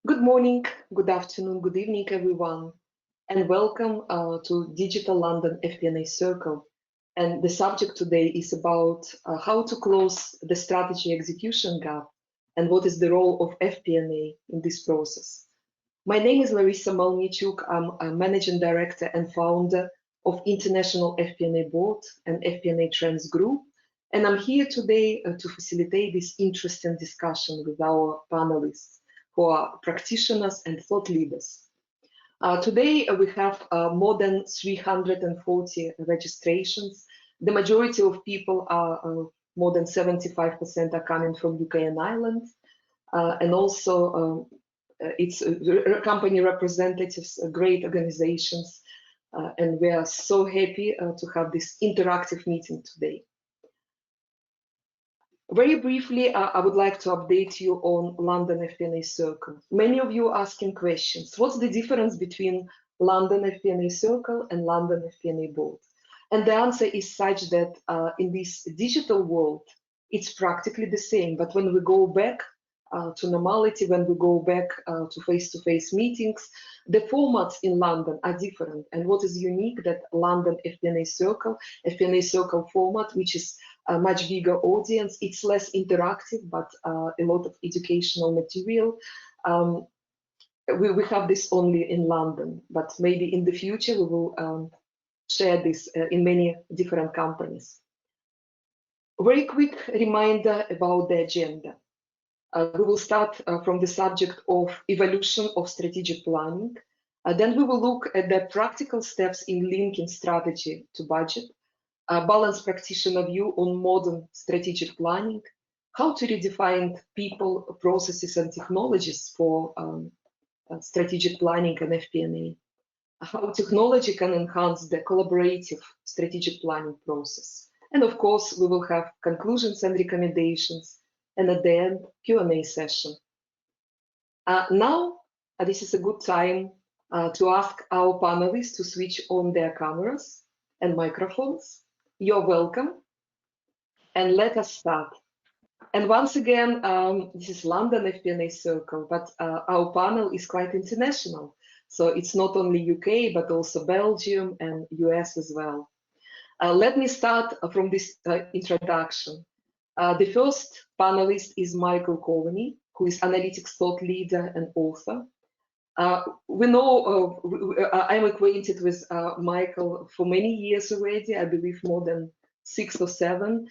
Good morning, good afternoon, good evening, everyone, and welcome to Digital London FP&A Circle. And the subject today is about how to close the strategy execution gap and what is the role of FP&A in this process. My name is Larissa Malnichuk. I'm a Managing Director and founder of International FP&A Board and FP&A Trends Group. And I'm here today to facilitate this interesting discussion with our panelists, who are practitioners and thought leaders. Today, we have more than 340 registrations. The majority of people are, more than 75% are coming from UK and Ireland. And also, it's company representatives, great organizations. And we are so happy to have this interactive meeting today. Very briefly, I would like to update you on London FP&A Circle. Many of you are asking questions. What's the difference between London FP&A Circle and London FP&A Board? And the answer is such that in this digital world, it's practically the same. But when we go back to normality, when we go back to face-to-face meetings, the formats in London are different. And what is unique that London FP&A Circle format, which is a much bigger audience, it's less interactive, but a lot of educational material. We have this only in London, but maybe in the future we will share this in many different companies. Very quick reminder about the agenda. We will start from the subject of evolution of strategic planning. Then we will look at the practical steps in linking strategy to budget, a balanced practitioner view on modern strategic planning, how to redefine people, processes, and technologies for strategic planning and FP&A, how technology can enhance the collaborative strategic planning process. And of course, we will have conclusions and recommendations, and at the end, Q&A session. Now, this is a good time to ask our panelists to switch on their cameras and microphones. You're welcome, and let us start. And once again, this is London FP&A Circle, but our panel is quite international. So it's not only UK, but also Belgium and US as well. Let me start from this introduction. The first panelist is Michael Covey, who is analytics thought leader and author. We know, I'm acquainted with Michael for many years already, I believe more than 6 or 7.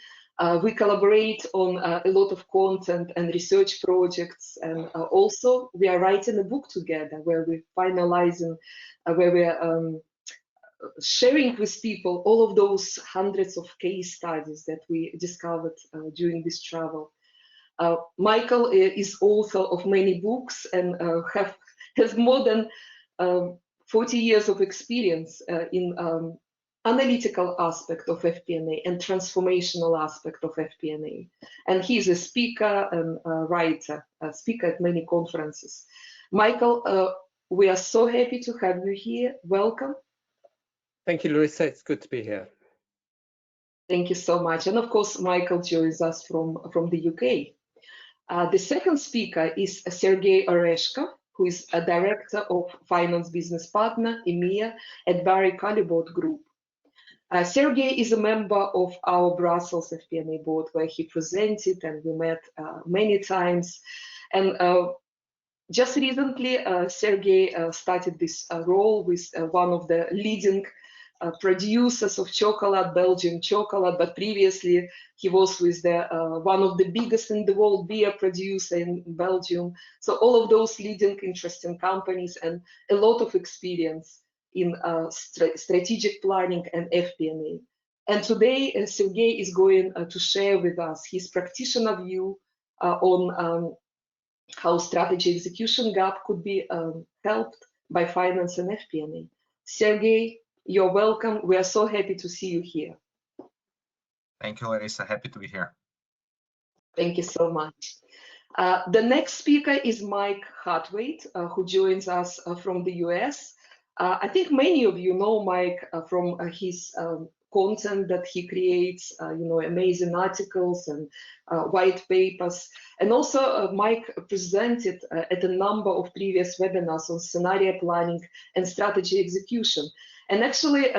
We collaborate on a lot of content and research projects, and also we are writing a book together where we're finalizing, where we're sharing with people all of those hundreds of case studies that we discovered during this travel. Michael is author of many books and has more than 40 years of experience in analytical aspect of FP&A and transformational aspect of FP&A. And he's a speaker and a writer, a speaker at many conferences. Michael, we are so happy to have you here. Welcome. Thank you, Larissa. It's good to be here. Thank you so much. And of course, Michael joins us from the UK. The second speaker is Sergey Oreshko, who is a director of finance business partner, EMEA, at Barry Callebaut Group. Sergey is a member of our Brussels FP&A board, where he presented and we met many times. And just recently, Sergey started this role with one of the leading producers of chocolate, Belgian chocolate, but previously he was with the one of the biggest in the world beer producer in Belgium. So all of those leading interesting companies and a lot of experience in strategic planning and FP&A. And today, Sergey is going to share with us his practitioner view on how strategy execution gap could be helped by finance and FP&A. Sergey, you're welcome. We are so happy to see you here. Thank you, Larissa. Happy to be here. Thank you so much. The next speaker is Mike Hartwait, who joins us from the US. I think many of you know Mike from his content that he creates, amazing articles and white papers. And also Mike presented at a number of previous webinars on scenario planning and strategy execution. And actually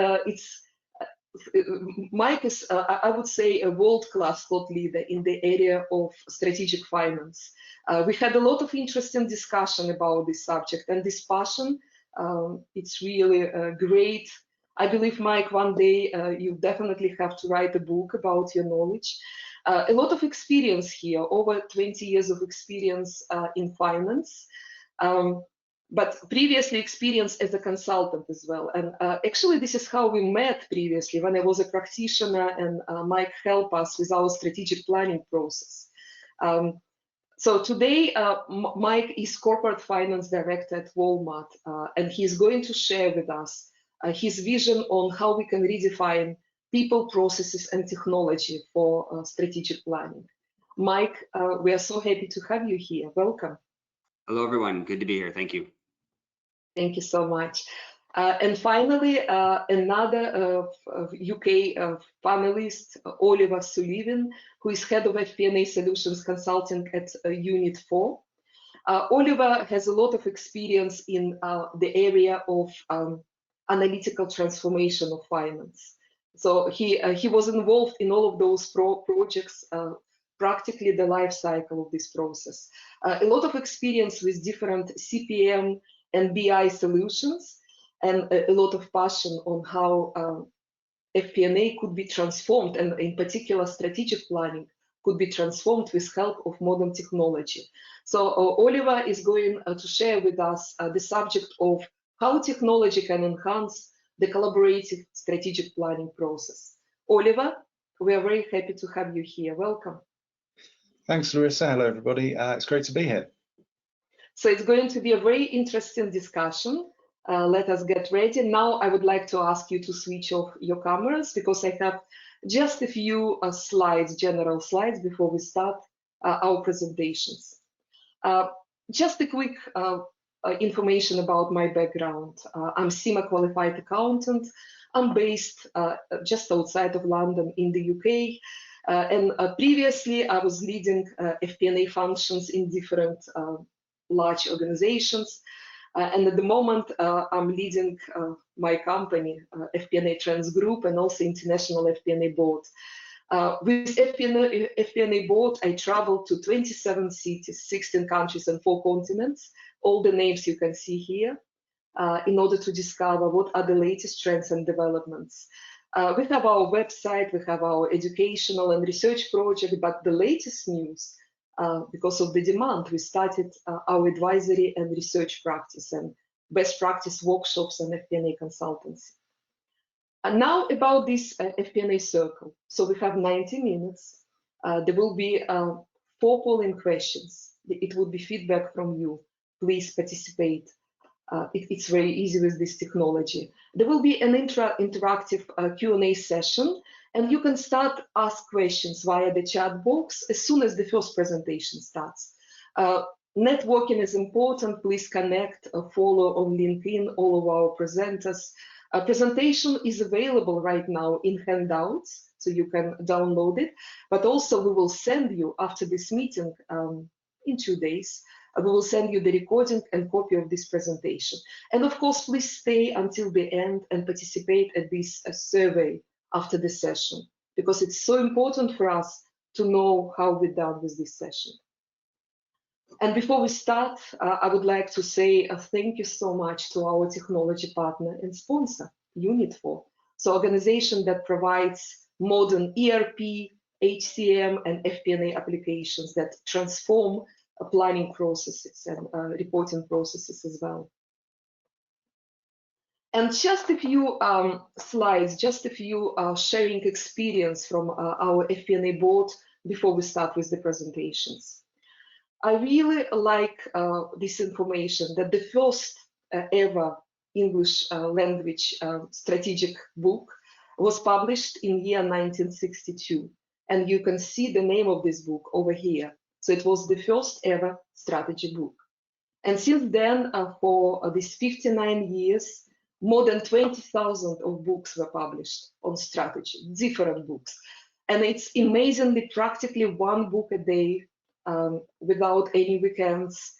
Mike is, I would say, a world-class thought leader in the area of strategic finance. We had a lot of interesting discussion about this subject, and this passion, it's really great. I believe, Mike, one day you definitely have to write a book about your knowledge. A lot of experience here, over 20 years of experience in finance. But previously experienced as a consultant as well. And actually, this is how we met previously when I was a practitioner, and Mike helped us with our strategic planning process. So today, Mike is Corporate Finance Director at Walmart, and he's going to share with us his vision on how we can redefine people, processes, and technology for strategic planning. Mike, we are so happy to have you here. Welcome. Hello, everyone. Good to be here. Thank you. Thank you so much. And finally, another UK panelist, Oliver Sullivan, who is head of FBNA Solutions Consulting at Unit 4. Oliver has a lot of experience in the area of analytical transformation of finance. So he was involved in all of those projects, practically the life cycle of this process. A lot of experience with different CPM and BI solutions, and a lot of passion on how FP&A could be transformed, and in particular strategic planning could be transformed with help of modern technology. So Oliver is going to share with us the subject of how technology can enhance the collaborative strategic planning process. Oliver, we are very happy to have you here. Welcome. Thanks, Larissa. Hello, everybody. It's great to be here. So it's going to be a very interesting discussion. Let us get ready. Now I would like to ask you to switch off your cameras, because I have just a few slides, general slides, before we start our presentations. Just a quick information about my background. I'm CIMA qualified accountant. I'm based just outside of London in the UK. And previously I was leading FP&A functions in different large organizations. And at the moment, I'm leading my company, FBNA Trends Group, and also International FP&A Board. With FP&A Board, I traveled to 27 cities, 16 countries, and 4 continents, all the names you can see here, in order to discover what are the latest trends and developments. We have our website, we have our educational and research project, but the latest news, because of the demand, we started our advisory and research practice and best practice workshops and FP&A consultancy. And now about this FP&A circle. So we have 90 minutes. There will be 4 polling questions. It would be feedback from you. Please participate. It's very easy with this technology. There will be an interactive Q&A session, and you can start ask questions via the chat box as soon as the first presentation starts. Networking is important. Please connect, follow on LinkedIn all of our presenters. A presentation is available right now in handouts, so you can download it. But also we will send you, after this meeting in 2 days, we will send you the recording and copy of this presentation. And of course, please stay until the end and participate at this survey after the session, because it's so important for us to know how we're done with this session. And before we start, I would like to say thank you so much to our technology partner and sponsor, Unit 4. So organization that provides modern ERP, HCM, and FP&A applications that transform planning processes and reporting processes as well. And just a few slides, just a few sharing experience from our FP&A board before we start with the presentations. I really like this information that the first ever English language strategic book was published in year 1962. And you can see the name of this book over here. So it was the first ever strategy book. And since then, for these 59 years, More than 20,000 of books were published on strategy, different books. And it's amazingly practically one book a day, without any weekends,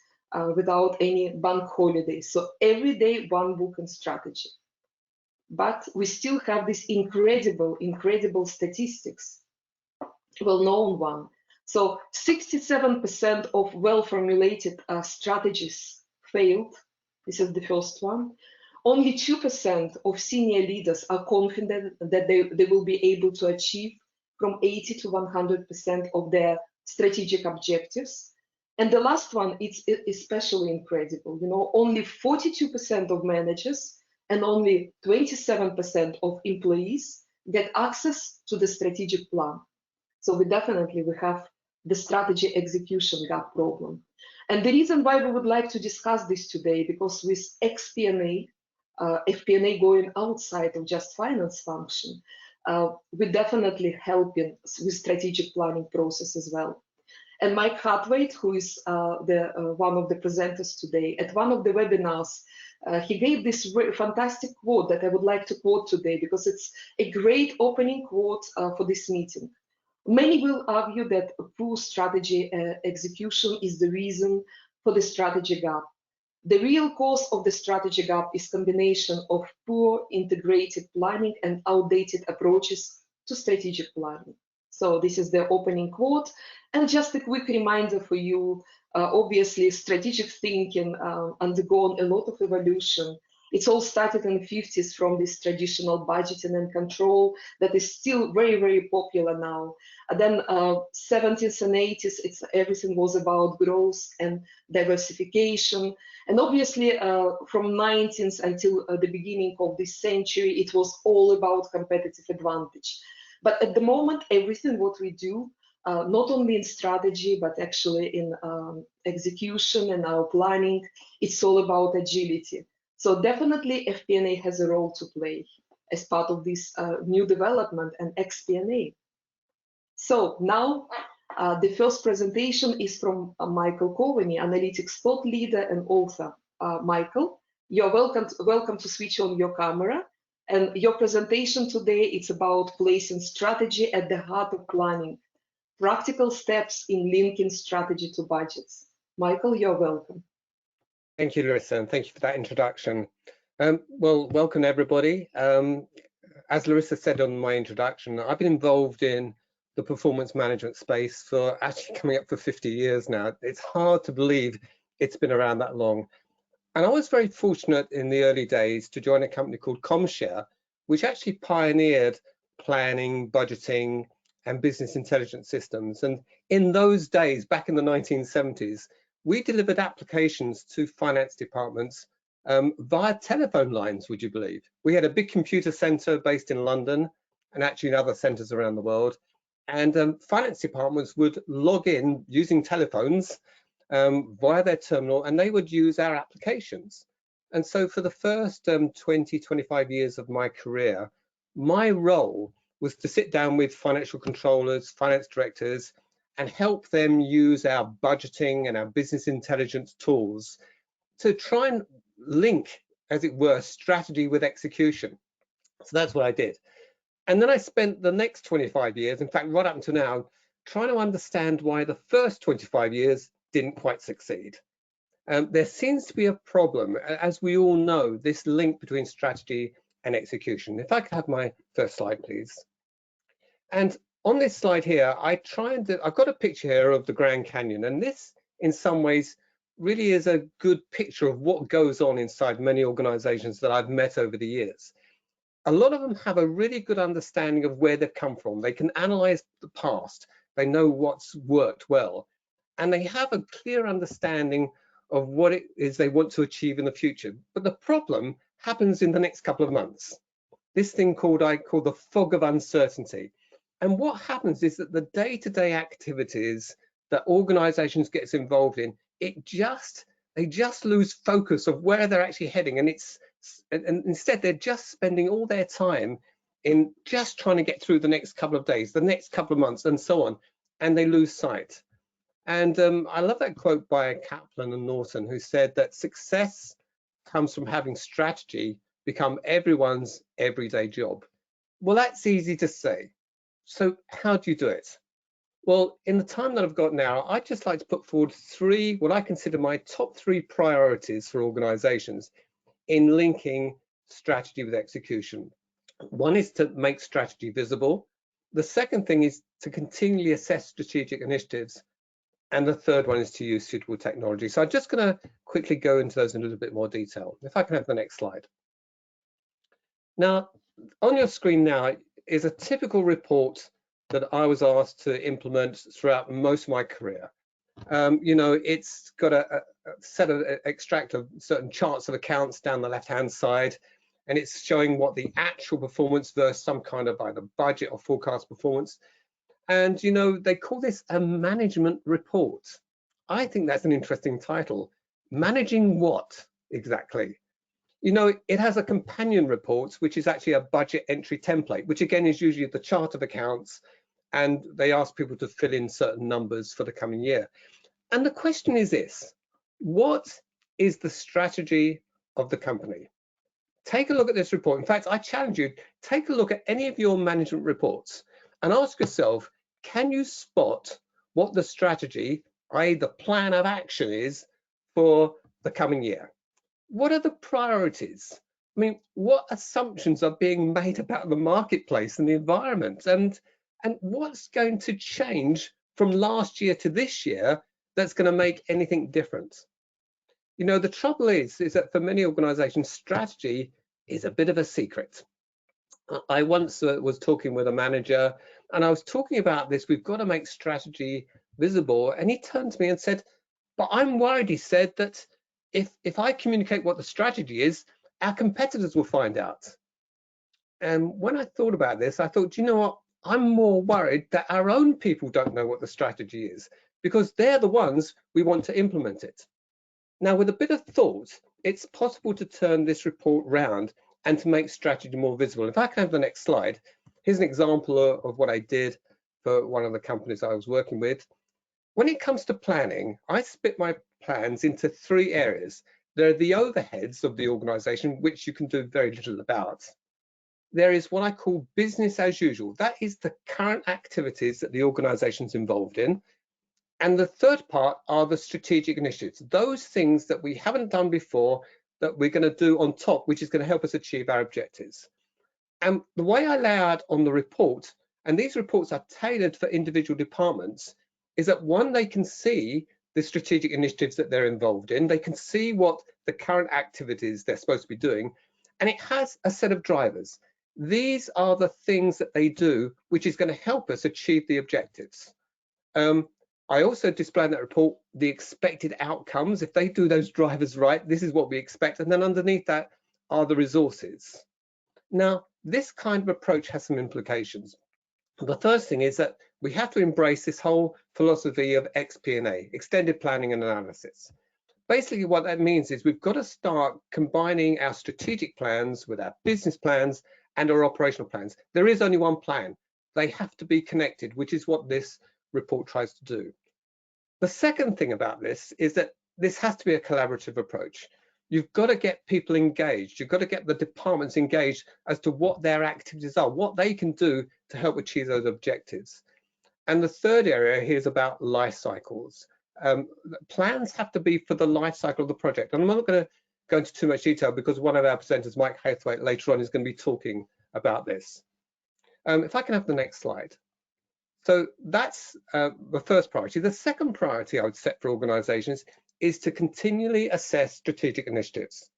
without any bank holidays. So every day, one book on strategy. But we still have this incredible statistics, well-known one. So 67% of well-formulated strategies failed. This is the first one. Only 2% of senior leaders are confident that they will be able to achieve from 80 to 100% of their strategic objectives. And the last one, it's especially incredible. You know, only 42% of managers and only 27% of employees get access to the strategic plan. So we have the strategy execution gap problem. And the reason why we would like to discuss this today, because with FBNA going outside of just finance function, we're definitely helping with strategic planning process as well. And Mike Hartwait, who is one of the presenters today, at one of the webinars, he gave this fantastic quote that I would like to quote today, because it's a great opening quote for this meeting. Many will argue that poor strategy execution is the reason for the strategy gap. The real cause of the strategy gap is combination of poor integrated planning and outdated approaches to strategic planning. So this is the opening quote. And just a quick reminder for you, obviously strategic thinking undergone a lot of evolution. It's all started in the 50s from this traditional budgeting and control that is still very popular now. And then 70s and 80s, everything was about growth and diversification. And obviously from 19th until the beginning of this century, it was all about competitive advantage. But at the moment, everything what we do, not only in strategy, but actually in execution and our planning, it's all about agility. So definitely FBNA has a role to play as part of this new development and FBNA. So now the first presentation is from Michael Covey, analytics thought leader and author. Michael, you're welcome to switch on your camera. And your presentation today is about placing strategy at the heart of planning, practical steps in linking strategy to budgets. Michael, you're welcome. Thank you, Larissa, and thank you for that introduction. Well, welcome everybody. As Larissa said on my introduction, I've been involved in the performance management space for actually coming up for 50 years now. It's hard to believe it's been around that long. And I was very fortunate in the early days to join a company called ComShare, which actually pioneered planning, budgeting, and business intelligence systems. And in those days, back in the 1970s, we delivered applications to finance departments via telephone lines, would you believe? We had a big computer center based in London and actually in other centers around the world. And finance departments would log in using telephones via their terminal, and they would use our applications. And so for the first 20, 25 years of my career, my role was to sit down with financial controllers, finance directors, and help them use our budgeting and our business intelligence tools to try and link, as it were, strategy with execution. So that's what I did. And then I spent the next 25 years, in fact, right up until now, trying to understand why the first 25 years didn't quite succeed. There seems to be a problem, as we all know, this link between strategy and execution. If I could have my first slide, please. And on this slide here, I've got a picture here of the Grand Canyon, and this, in some ways, really is a good picture of what goes on inside many organizations that I've met over the years. A lot of them have a really good understanding of where they've come from. They can analyze the past. They know what's worked well, and they have a clear understanding of what it is they want to achieve in the future. But the problem happens in the next couple of months. This thing I call the fog of uncertainty. And what happens is that the day-to-day activities that organizations get involved in, they just lose focus of where they're actually heading, and instead they're just spending all their time in just trying to get through the next couple of days, the next couple of months, and so on, and they lose sight. And I love that quote by Kaplan and Norton, who said that success comes from having strategy, become everyone's everyday job? Well, that's easy to say. So how do you do it? Well, in the time that I've got now, I'd just like to put forward what I consider my top 3 priorities for organizations in linking strategy with execution. One is to make strategy visible. The second thing is to continually assess strategic initiatives. And the third one is to use suitable technology. So I'm just going to quickly go into those in a little bit more detail. If I can have the next slide. Now, on your screen now is a typical report that I was asked to implement throughout most of my career. You know, it's got a set of extract of certain charts of accounts down the left-hand side, and it's showing what the actual performance versus some kind of either budget or forecast performance. And, you know, they call this a management report. I think that's an interesting title. Managing what exactly? You know, it has a companion report, which is actually a budget entry template, which again is usually the chart of accounts, and they ask people to fill in certain numbers for the coming year. And the question is this: what is the strategy of the company? Take a look at this report. In fact, I challenge you, take a look at any of your management reports and ask yourself, can you spot what the strategy, i.e. the plan of action, is for the coming year? What are the priorities? I mean, what assumptions are being made about the marketplace and the environment? And what's going to change from last year to this year that's going to make anything different? You know, the trouble is that for many organizations, strategy is a bit of a secret. I once was talking with a manager, and I was talking about this. We've got to make strategy visible. And he turned to me and said, but I'm worried, he said, that if I communicate what the strategy is, our competitors will find out. And when I thought about this, I thought, you know what? I'm more worried that our own people don't know what the strategy is, because they're the ones we want to implement it. Now, with a bit of thought, it's possible to turn this report round and to make strategy more visible. If I can have the next slide, here's an example of what I did for one of the companies I was working with. When it comes to planning, I split my plans into 3 areas. There are the overheads of the organization, which you can do very little about. There is what I call business as usual. That is the current activities that the organization's involved in. And the third part are the strategic initiatives, those things that we haven't done before that we're going to do on top, which is going to help us achieve our objectives. And the way I lay out on the report, and these reports are tailored for individual departments, is that one, they can see the strategic initiatives that they're involved in, they can see what the current activities they're supposed to be doing, and it has a set of drivers. These are the things that they do, which is going to help us achieve the objectives. I also display in that report the expected outcomes. If they do those drivers right, this is what we expect. And then underneath that are the resources. Now, this kind of approach has some implications. The first thing is that we have to embrace this whole philosophy of FBNA, extended planning and analysis. Basically, what that means is we've got to start combining our strategic plans with our business plans and our operational plans. There is only one plan. They have to be connected, which is what this report tries to do. The second thing about this is that this has to be a collaborative approach. You've got to get people engaged. You've got to get the departments engaged as to what their activities are, what they can do to help achieve those objectives. And the third area here is about life cycles. Plans have to be for the life cycle of the project. And I'm not going to go into too much detail because one of our presenters, Mike Hathwaite, later on is going to be talking about this. If I can have the next slide. So that's the first priority. The second priority I would set for organizations is to continually assess strategic initiatives.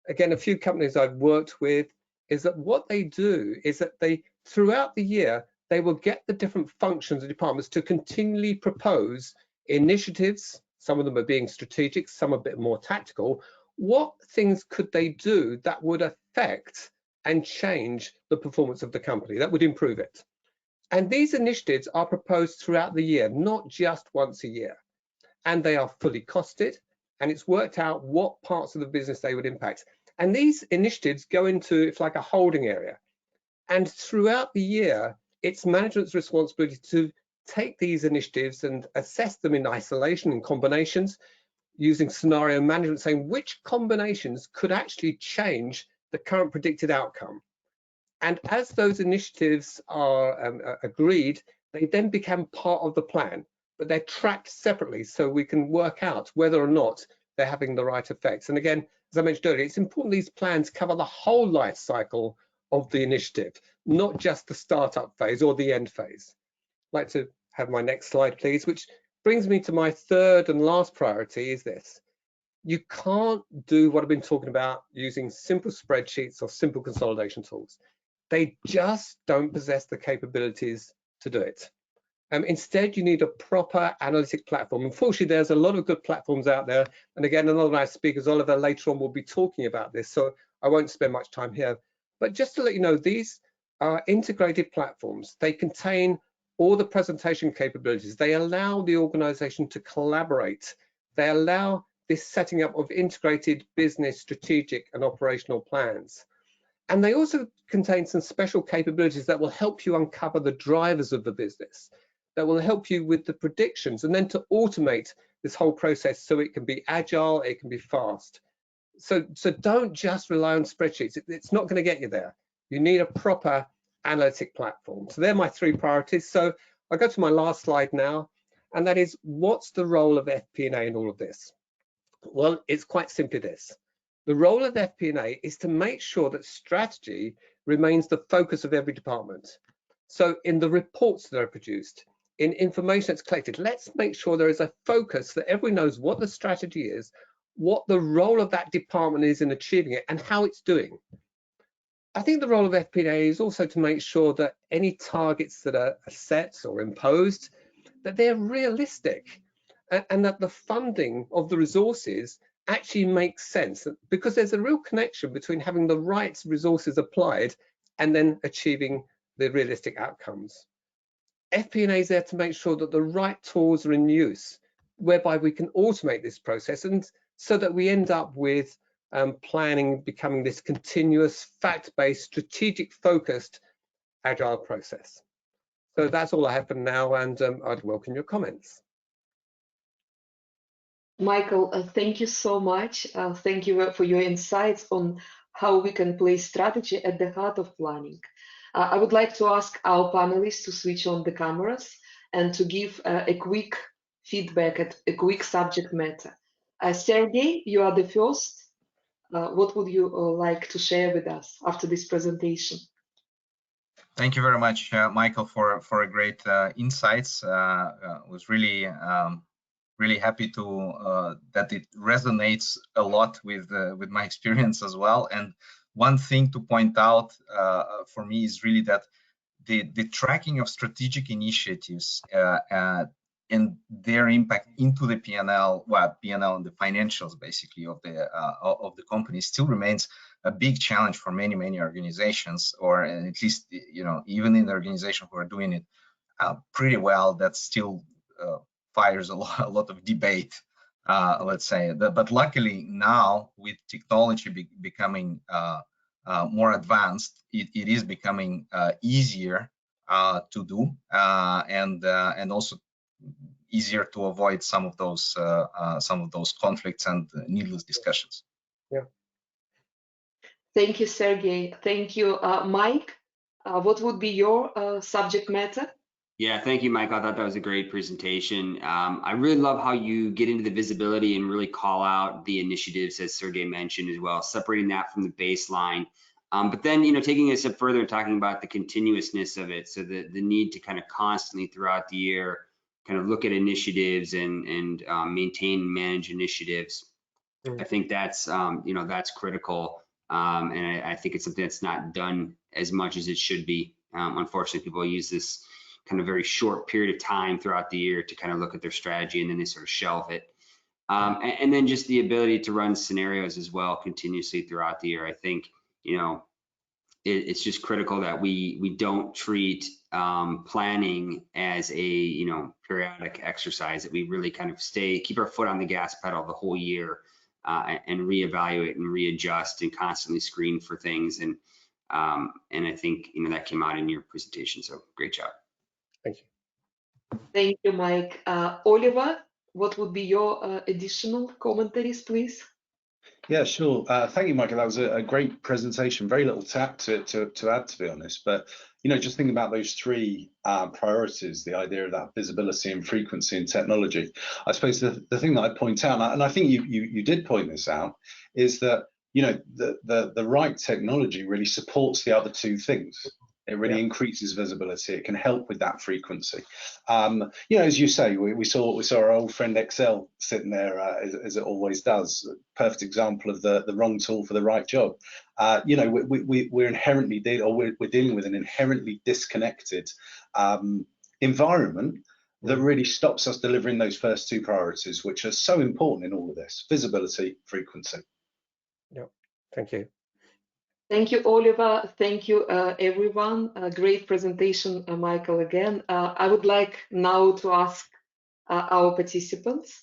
Again, a few companies I've worked with is that what they do is that they, throughout the year, they will get the different functions and departments to continually propose initiatives. Some of them are being strategic, some a bit more tactical. What things could they do that would affect and change the performance of the company, that would improve it? And these initiatives are proposed throughout the year, not just once a year. And they are fully costed, and it's worked out what parts of the business they would impact. And these initiatives go into, it's like a holding area. And throughout the year, it's management's responsibility to take these initiatives and assess them in isolation and combinations, using scenario management, saying which combinations could actually change the current predicted outcome. And as those initiatives are agreed, they then become part of the plan, but they're tracked separately so we can work out whether or not they're having the right effects. And again, as I mentioned earlier, it's important these plans cover the whole life cycle of the initiative, not just the startup phase or the end phase. I'd like to have my next slide, please, which brings me to my third and last priority is this. You can't do what I've been talking about using simple spreadsheets or simple consolidation tools. They just don't possess the capabilities to do it. Instead, you need a proper analytic platform. Unfortunately, there's a lot of good platforms out there. And again, another of our speakers, Oliver, later on will be talking about this, so I won't spend much time here. But just to let you know, these are integrated platforms. They contain all the presentation capabilities. They allow the organization to collaborate. They allow this setting up of integrated business, strategic, and operational plans. And they also contain some special capabilities that will help you uncover the drivers of the business, that will help you with the predictions, and then to automate this whole process so it can be agile, it can be fast. So don't just rely on spreadsheets. It's not going to get you there. You need a proper analytic platform. So they're my three priorities. So I'll go to my last slide now, and that is, what's the role of FP&A in all of this? Well, it's quite simply this. The role of FP&A is to make sure that strategy remains the focus of every department. So in the reports that are produced, in information that's collected, let's make sure there is a focus that everyone knows what the strategy is, what the role of that department is in achieving it, and how it's doing. I think the role of FP&A is also to make sure that any targets that are set or imposed, that they're realistic, and that the funding of the resources actually makes sense, because there's a real connection between having the right resources applied and then achieving the realistic outcomes. FP&A is there to make sure that the right tools are in use, whereby we can automate this process, and so that we end up with planning becoming this continuous, fact-based, strategic focused, agile process. So that's all I have for now, and I'd welcome your comments. Michael, thank you so much. Thank you for your insights on how we can place strategy at the heart of planning. I would like to ask our panelists to switch on the cameras and to give a quick feedback at a quick subject matter. Sergey, you are the first. What would you like to share with us after this presentation? Thank you very much, Michael, for a great insights. Was really really happy to that it resonates a lot with my experience as well. And one thing to point out for me is really that the tracking of strategic initiatives and their impact into the P&L, well, P&L and the financials basically of the company still remains a big challenge for many organizations, or at least, you know, even in the organization who are doing it pretty well, that still fires a lot of debate, let's say. But luckily now, with technology becoming more advanced, it is becoming easier to do, and also easier to avoid some of those conflicts and needless discussions. Yeah. Thank you, Sergey. Thank you, Mike. What would be your subject matter? Yeah, thank you, Mike. I thought that was a great presentation. I really love how you get into the visibility and really call out the initiatives, as Sergey mentioned as well, separating that from the baseline. But then, you know, taking it a step further and talking about the continuousness of it. So the need to kind of constantly throughout the year kind of look at initiatives and maintain and manage initiatives. I think that's, you know, that's critical. And I think it's something that's not done as much as it should be. Unfortunately, people use this kind of very short period of time throughout the year to kind of look at their strategy, and then they sort of shelve it. And then just the ability to run scenarios as well continuously throughout the year. I think, you know, it's just critical that we don't treat planning as a, you know, periodic exercise, that we really kind of keep our foot on the gas pedal the whole year, and reevaluate and readjust and constantly screen for things. And I think, you know, that came out in your presentation. So great job. Thank you. Thank you, Mike. Oliver, what would be your additional commentaries, please? Yeah, sure. Thank you, Michael. That was a great presentation. Very little to add, to be honest. But just thinking about those three priorities, the idea of that visibility and frequency and technology. I suppose the thing that I point out, and I think you did point this out, is that the right technology really supports the other two things. It really increases visibility. It can help with that frequency. As you say, we saw our old friend Excel sitting there as it always does. Perfect example of the wrong tool for the right job. We're inherently we're dealing with an inherently disconnected environment that really stops us delivering those first two priorities, which are so important in all of this: visibility, frequency. Yeah, thank you. Thank you, Oliver. Thank you, everyone. Great presentation, Michael, again. I would like now to ask our participants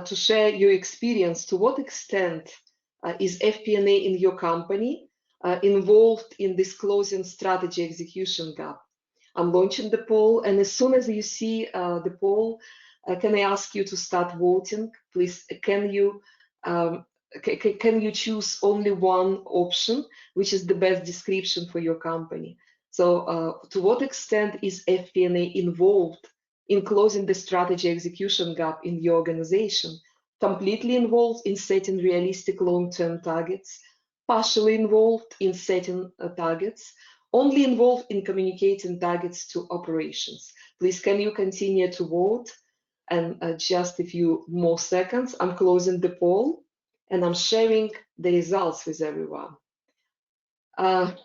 to share your experience. To what extent is FP&A in your company involved in disclosing strategy execution gap? I'm launching the poll, and as soon as you see the poll, can I ask you to start voting? Please, can you choose only one option, which is the best description for your company? So to what extent is FP&A involved in closing the strategy execution gap in the organization? Completely involved in setting realistic long-term targets, partially involved in setting targets, only involved in communicating targets to operations? Please, can you continue to vote? And just a few more seconds, I'm closing the poll and I'm sharing the results with everyone.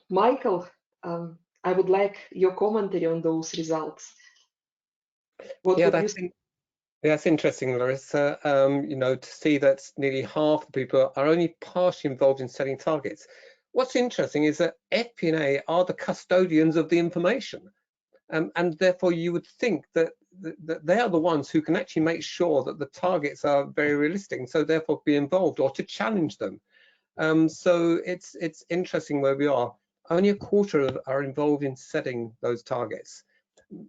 Michael, I would like your commentary on those results. What would you think? That's interesting, Larissa. To see that nearly half the people are only partially involved in setting targets. What's interesting is that FP&A are the custodians of the information, and therefore you would think that they are the ones who can actually make sure that the targets are very realistic, and so therefore be involved or to challenge them. So it's interesting where we are. Only a quarter are involved in setting those targets.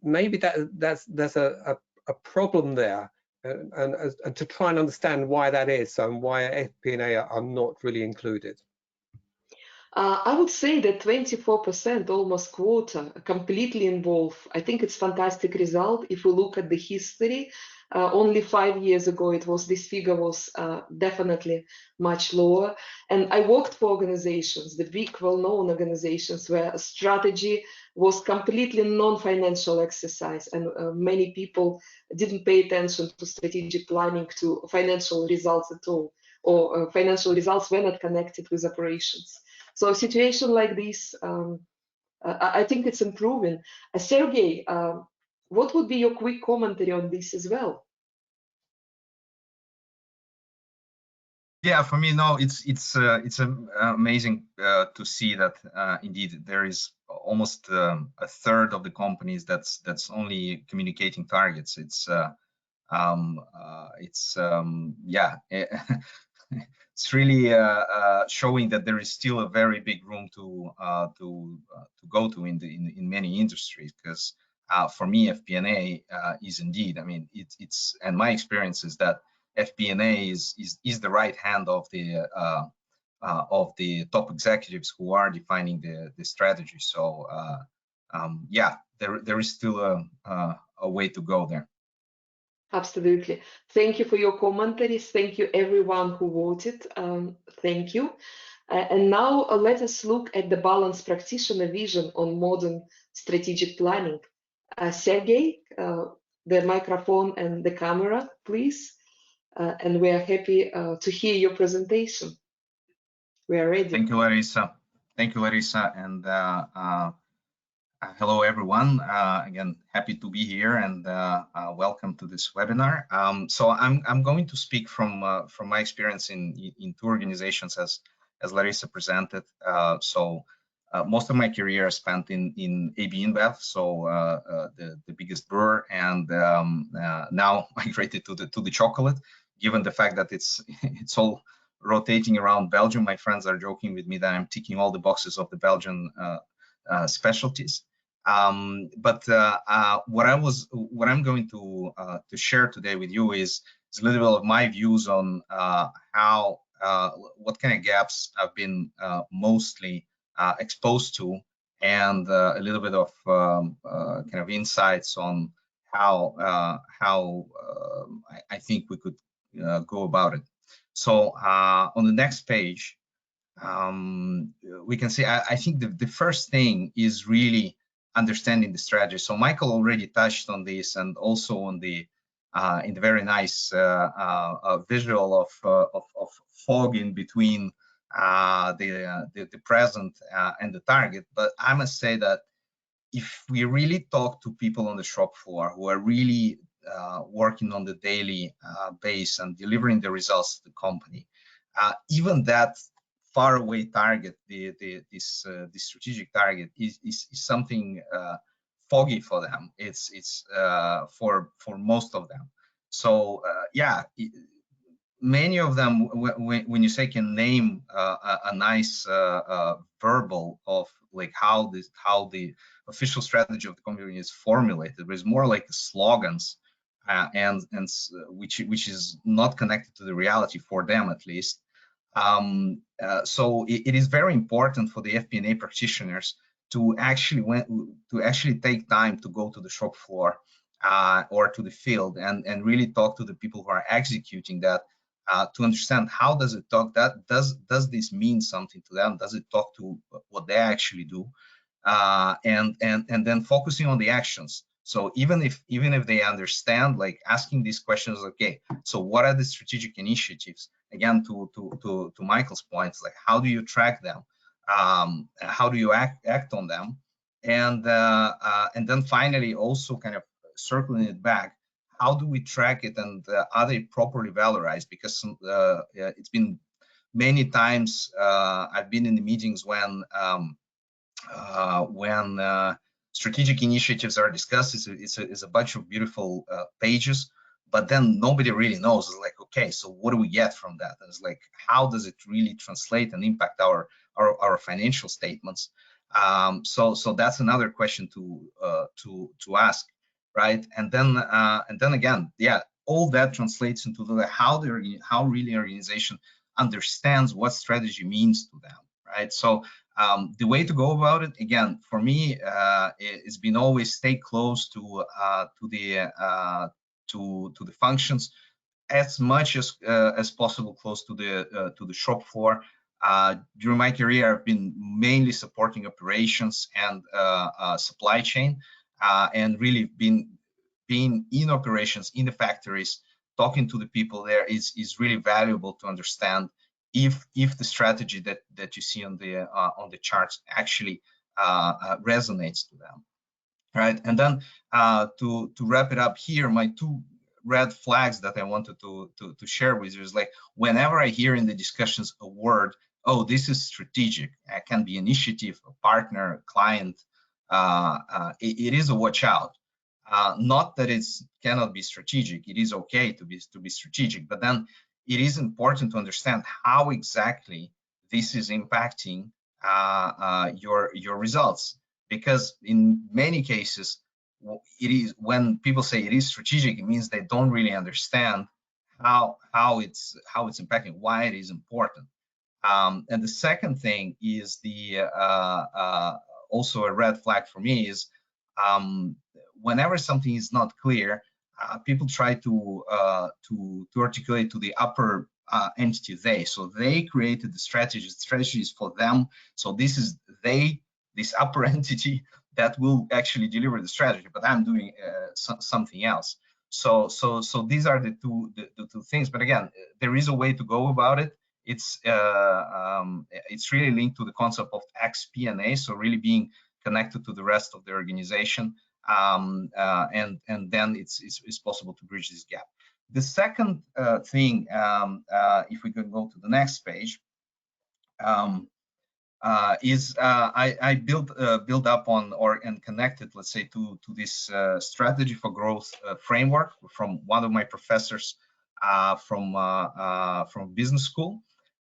Maybe there's a problem there, and to try and understand why that is and why FP&A are not really included. I would say that 24%, almost quarter, completely involved. I think it's fantastic result. If we look at the history, only 5 years ago, this figure was definitely much lower. And I worked for organizations, the big, well-known organizations, where strategy was completely non-financial exercise, and many people didn't pay attention to strategic planning, to financial results at all, or financial results were not connected with operations. So a situation like this, I think it's improving. Sergey, what would be your quick commentary on this as well? Yeah, for me, no, it's amazing to see that indeed there is almost a third of the companies that's only communicating targets. It's really showing that there is still a very big room to go to in many industries. Because for me, FP&A is indeed, I mean, it's and my experience is that FBNA is the right hand of the top executives who are defining the strategy. So yeah, there is still a way to go there. Absolutely. Thank you for your commentaries. Thank you everyone who voted. Thank you. And now let us look at the balanced practitioner vision on modern strategic planning. Sergey, the microphone and the camera, please. And we are happy to hear your presentation. We are ready. Thank you, Larissa. Thank you, Larissa. And hello, everyone. Again, happy to be here, and welcome to this webinar. So I'm going to speak from my experience in two organizations as Larissa presented. Most of my career I spent in AB InBev, so the biggest brewer, and now migrated to the chocolate. Given the fact that it's all rotating around Belgium, my friends are joking with me that I'm ticking all the boxes of the Belgian specialties. But what I'm going to share today with you is a little bit of my views on how gaps I've been mostly exposed to, and a little bit of kind of insights on how I think we could go about it. So on the next page, we can see, I think the first thing is really understanding the strategy. So Michael already touched on this, and also on the in the very nice visual of fog in between the present and the target. But I must say that if we really talk to people on the shop floor who are really working on the daily base and delivering the results to the company, even that far away target, this strategic target is something foggy for them. It's for most of them. So yeah, many of them, when you say can name a nice verbal of like how the official strategy of the company is formulated, but it's more like slogans, and which is not connected to the reality for them, at least. So it is very important for the FP&A practitioners to actually take time to go to the shop floor or to the field and really talk to the people who are executing that, to understand how does it talk, that does this mean something to them, does it talk to what they actually do, and then focusing on the actions. So even if they understand, like asking these questions, okay, so what are the strategic initiatives? Again, to Michael's points, like how do you track them? How do you act on them? And then finally, also kind of circling it back, how do we track it, and are they properly valorized? Because it's been many times I've been in the meetings when strategic initiatives are discussed. It's a bunch of beautiful pages, but then nobody really knows. It's like, okay, so what do we get from that? And it's like, how does it really translate and impact our financial statements? So that's another question to ask, right? And then again, yeah, all that translates into how really organization understands what strategy means to them, right? So the way to go about it, again, for me, it's been always stay close to the functions, as much as possible, close to the shop floor. During my career, I've been mainly supporting operations and supply chain, and really being in operations in the factories, talking to the people there is really valuable to understand if the strategy that you see on the charts actually resonates to them, right? And then to wrap it up here, my two red flags that I wanted to share with you is, like, whenever I hear in the discussions a word, oh, this is strategic, it can be initiative, a partner, a client, it is a watch out. Not that it cannot be strategic, it is okay to be strategic, but then it is important to understand how exactly this is impacting your results, because in many cases, it is, when people say it is strategic, it means they don't really understand how it's impacting, why it is important. And the second thing is also a red flag for me is, whenever something is not clear, people try to articulate to the upper entity they. So they created the strategy. The strategy is for them. So this is this upper entity that will actually deliver the strategy, but I'm doing something else. So these are the two things. But again, there is a way to go about it. It's really linked to the concept of FBNA. So really being connected to the rest of the organization. And then it's possible to bridge this gap. The second thing, if we could go to the next page, is I build up on and connected, let's say, to this strategy for growth framework from one of my professors from business school.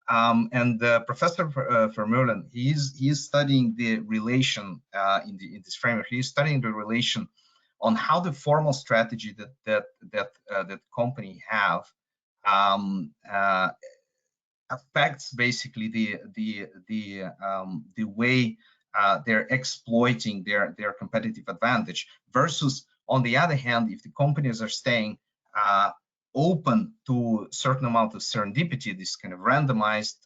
And Professor Vermeulen, he is studying the relation in this framework. He is studying the relation on how the formal strategy that company have affects basically the way they're exploiting their competitive advantage, versus on the other hand, if the companies are staying open to a certain amount of serendipity, this kind of randomized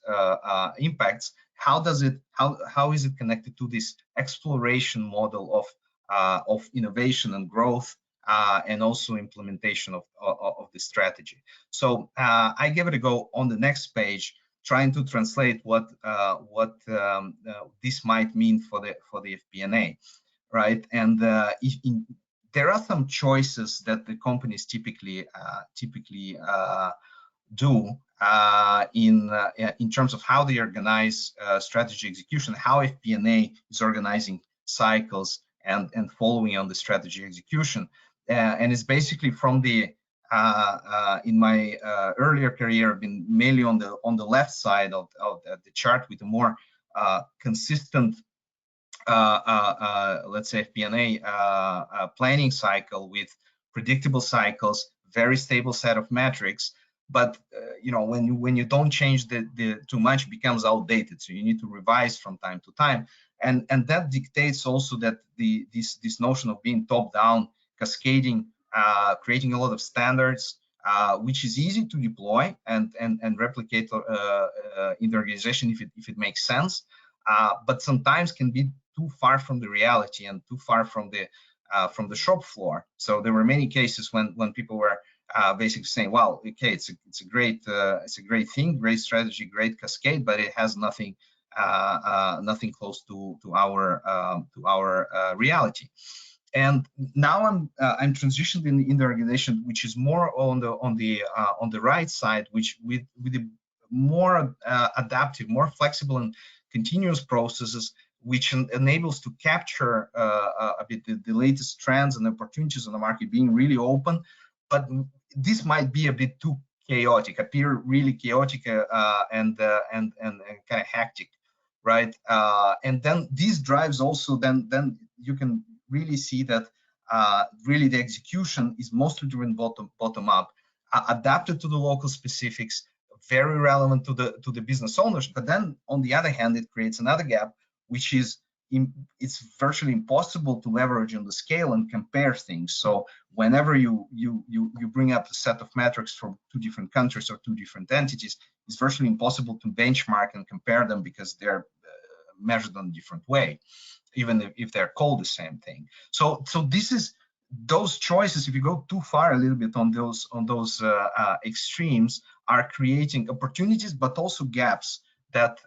impacts, how is it connected to this exploration model of innovation and growth, and also implementation of the strategy. So I give it a go on the next page, trying to translate what this might mean for the FBNA, right? And there are some choices that the companies typically do in terms of how they organize strategy execution, how FBNA is organizing cycles and following on the strategy execution. And it's basically from the in my earlier career, I've been mainly on the left side of the chart with a more consistent, let's say, FBNA planning cycle with predictable cycles, very stable set of metrics. But you know, when you don't change too much, it becomes outdated. So you need to revise from time to time, and that dictates also that this notion of being top down, cascading, creating a lot of standards, which is easy to deploy and replicate in the organization if it makes sense, but sometimes can be too far from the reality and too far from the shop floor. So there were many cases when people were basically saying, well, okay, it's a great thing, great strategy, great cascade, but it has nothing close to our reality. And now I'm transitioned in the organization, which is more on the right side, which with the more adaptive, more flexible and continuous processes, which enables to capture a bit the latest trends and opportunities on the market, being really open. But this might be a bit too chaotic, appear really chaotic and kind of hectic, right? And then these drives also then you can really see that really the execution is mostly driven bottom up, adapted to the local specifics, very relevant to the business owners. But then on the other hand, it creates another gap, which is it's virtually impossible to leverage on the scale and compare things. So whenever you bring up a set of metrics from two different countries or two different entities, it's virtually impossible to benchmark and compare them because they're measured in a different way, even if they're called the same thing. So this is those choices. If you go too far a little bit on those extremes, are creating opportunities, but also gaps that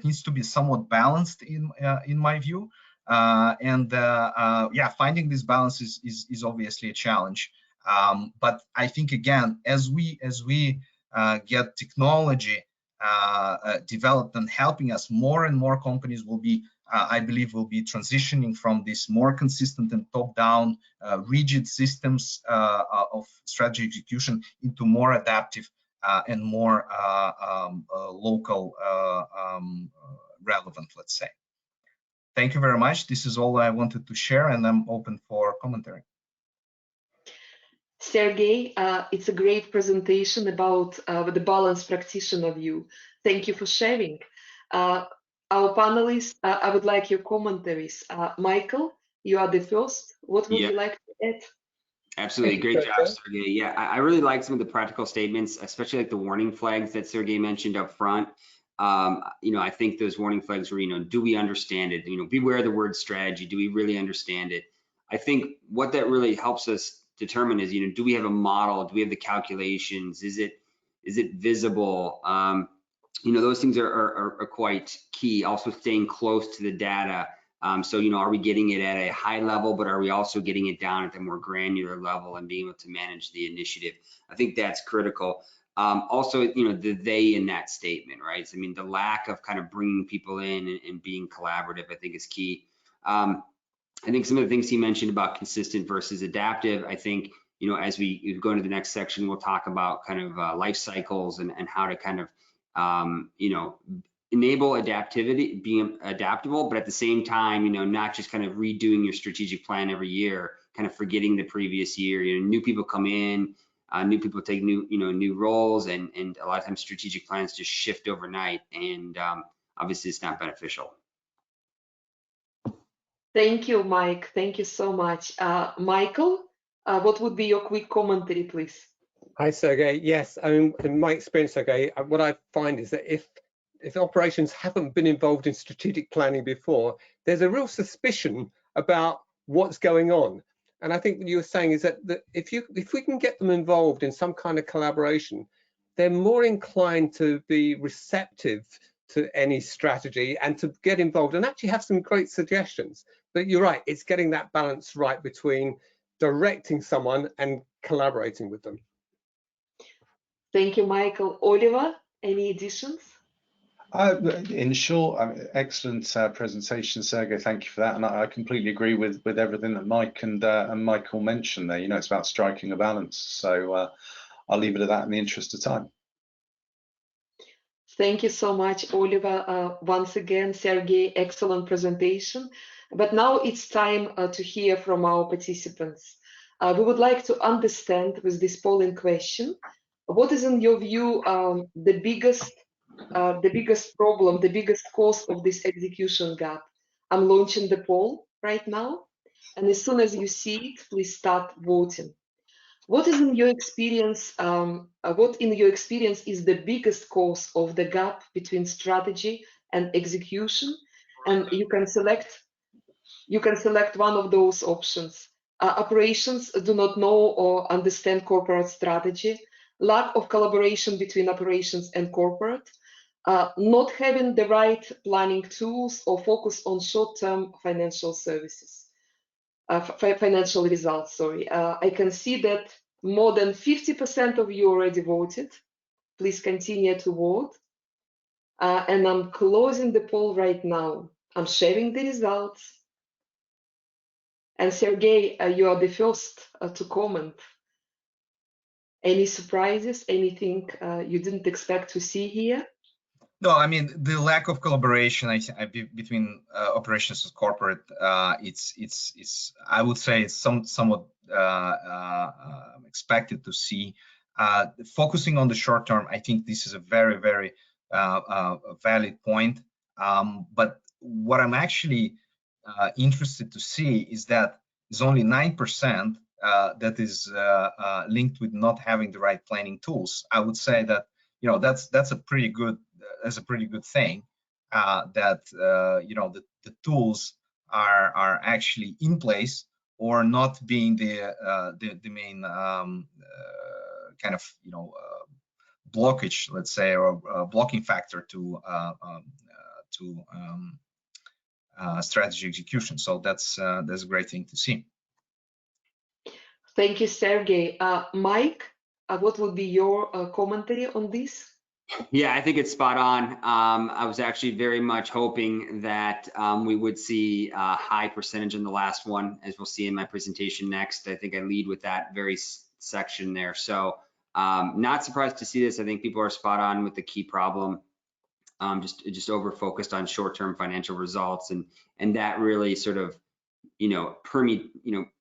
needs to be somewhat balanced in my view. Yeah, finding this balance is obviously a challenge. But I think again, as we get technology developed and helping us, more and more companies will be, I believe, will be transitioning from this more consistent and top-down rigid systems of strategy execution into more adaptive and more local relevant, let's say. Thank you very much. This is all I wanted to share, and I'm open for commentary. Sergey, it's a great presentation about the balanced practitioner view. Thank you for sharing. Our panelists, I would like your commentaries. Michael, you are the first. What would you like to add? Absolutely, great job, Sergey. Yeah, I really like some of the practical statements, especially like the warning flags that Sergey mentioned up front. I think those warning flags were, do we understand it? Beware the word strategy. Do we really understand it? I think what that really helps us determine is, do we have a model? Do we have the calculations? Is it visible? Those things are quite key. Also staying close to the data. So, are we getting it at a high level, but are we also getting it down at the more granular level and being able to manage the initiative? I think that's critical. Also, the they in that statement, right? So, the lack of kind of bringing people in and being collaborative, I think is key. I think some of the things he mentioned about consistent versus adaptive, I think, as we go into the next section, we'll talk about kind of life cycles and how to kind of, enable adaptivity, being adaptable, but at the same time, not just kind of redoing your strategic plan every year, kind of forgetting the previous year. New people come in, new people take new roles, and a lot of times strategic plans just shift overnight, and obviously it's not beneficial. Thank you, Mike. Thank you so much. Michael, what would be your quick commentary, please? Hi, Sergey. Yes, in my experience, Sergey, what I find is that if operations haven't been involved in strategic planning before, there's a real suspicion about what's going on. And I think what you were saying is that if we can get them involved in some kind of collaboration, they're more inclined to be receptive to any strategy and to get involved and actually have some great suggestions. But you're right, it's getting that balance right between directing someone and collaborating with them. Thank you, Michael. Oliver, any additions? In short, excellent presentation, Sergey. Thank you for that, and I completely agree with everything that Mike and Michael mentioned there. You know, it's about striking a balance. So I'll leave it at that in the interest of time. Thank you so much, Oliver. Once again, Sergey, excellent presentation. But now it's time to hear from our participants. We would like to understand with this polling question, what is in your view the biggest problem, the biggest cause of this execution gap? I'm launching the poll right now, and as soon as you see it, please start voting. What is in your experience? What in your experience is the biggest cause of the gap between strategy and execution? And you can select one of those options. Operations do not know or understand corporate strategy. Lack of collaboration between operations and corporate. Not having the right planning tools, or focus on short-term financial services. Financial results, sorry. I can see that more than 50% of you already voted. Please continue to vote. And I'm closing the poll right now. I'm sharing the results. And Sergey, you are the first to comment. Any surprises, anything you didn't expect to see here? No, I mean, the lack of collaboration between operations and corporate, it's I would say it's somewhat expected to see. Focusing on the short term, I think this is a very, very valid point. But what I'm actually interested to see is that it's only 9% that is linked with not having the right planning tools. I would say that, you know, that's a pretty good thing, that you know, the tools are actually in place, or not being the main kind of, you know, blockage, let's say, or blocking factor to strategy execution. So that's a great thing to see. Thank you, Sergey. Mike, what would be your commentary on this? Yeah, I think it's spot on. I was actually very much hoping that we would see a high percentage in the last one, as we'll see in my presentation next. I think I lead with that very section there. So not surprised to see this. I think people are spot on with the key problem. Just over focused on short-term financial results, and that really sort of,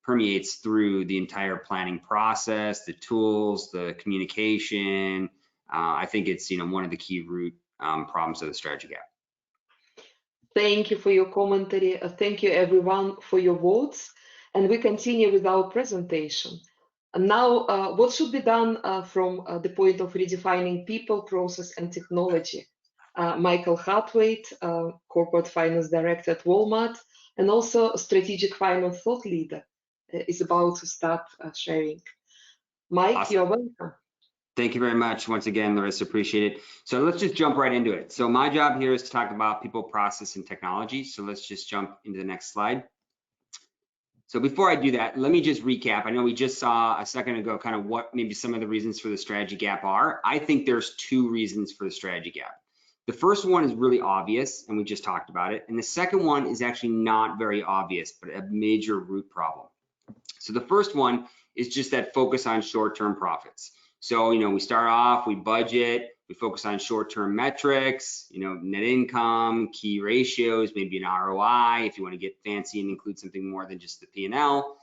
permeates through the entire planning process, the tools, the communication. I think it's, one of the key root problems of the strategy gap. Thank you for your commentary. Thank you everyone for your votes. And we continue with our presentation. And now, what should be done from the point of redefining people, process, and technology? Michael Hartwait, Corporate Finance Director at Walmart, and also a Strategic Finance Thought Leader, is about to start sharing. Mike, Awesome. You're welcome. Thank you very much once again, Larissa, appreciate it. So let's just jump right into it. So my job here is to talk about people, process, and technology. So let's just jump into the next slide. So before I do that, let me just recap. I know we just saw a second ago kind of what maybe some of the reasons for the strategy gap are. I think there's two reasons for the strategy gap. The first one is really obvious, and we just talked about it. And the second one is actually not very obvious, but a major root problem. So the first one is just that focus on short-term profits. So, we start off, we budget, we focus on short-term metrics, net income, key ratios, maybe an ROI, if you want to get fancy and include something more than just the P&L.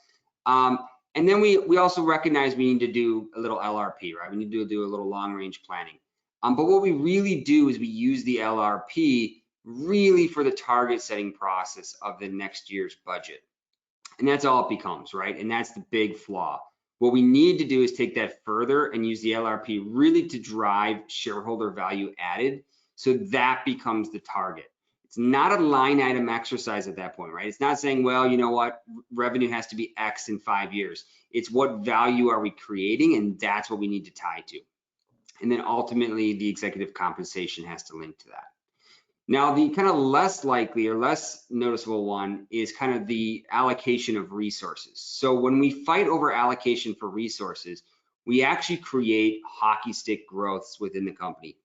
And then we also recognize we need to do a little LRP, right? We need to do a little long range planning. But what we really do is we use the LRP really for the target setting process of the next year's budget. And that's all it becomes, right? And that's the big flaw. What we need to do is take that further and use the LRP really to drive shareholder value added. So that becomes the target. It's not a line item exercise at that point, right? It's not saying, well, you know what, revenue has to be X in 5 years. It's what value are we creating, and that's what we need to tie to. And then ultimately, the executive compensation has to link to that. Now, the kind of less likely or less noticeable one is kind of the allocation of resources. So when we fight over allocation for resources, we actually create hockey stick growths within the company.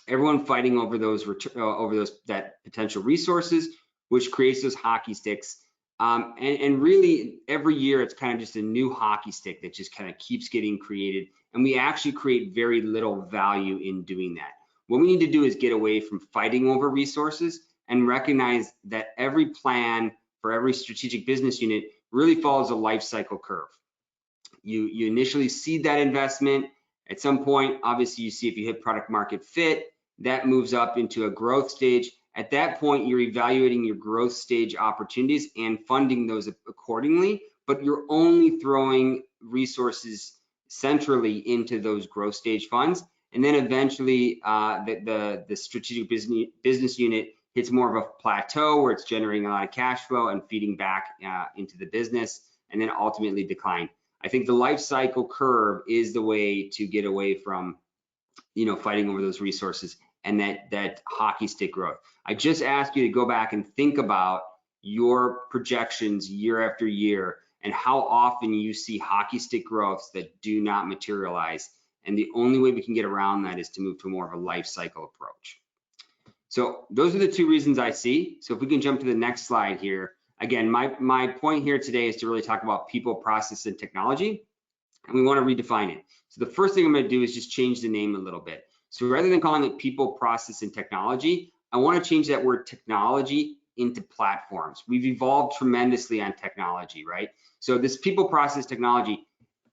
Everyone fighting over that potential resources, which creates those hockey sticks. And really every year it's kind of just a new hockey stick that just kind of keeps getting created. And we actually create very little value in doing that. What we need to do is get away from fighting over resources and recognize that every plan for every strategic business unit really follows a life cycle curve. You initially seed that investment. At some point, obviously, you see if you hit product market fit, that moves up into a growth stage. At that point, you're evaluating your growth stage opportunities and funding those accordingly, but you're only throwing resources centrally into those growth stage funds. And then eventually the strategic business unit hits more of a plateau where it's generating a lot of cash flow and feeding back into the business, and then ultimately decline. I think the life cycle curve is the way to get away from, fighting over those resources and that hockey stick growth. I just ask you to go back and think about your projections year after year and how often you see hockey stick growths that do not materialize. And the only way we can get around that is to move to more of a life cycle approach. So those are the two reasons I see. So if we can jump to the next slide here. Again, my point here today is to really talk about people, process, and technology, and we want to redefine it. So the first thing I'm going to do is just change the name a little bit. So rather than calling it people, process, and technology, I want to change that word technology into platforms. We've evolved tremendously on technology, right? So this people, process, technology,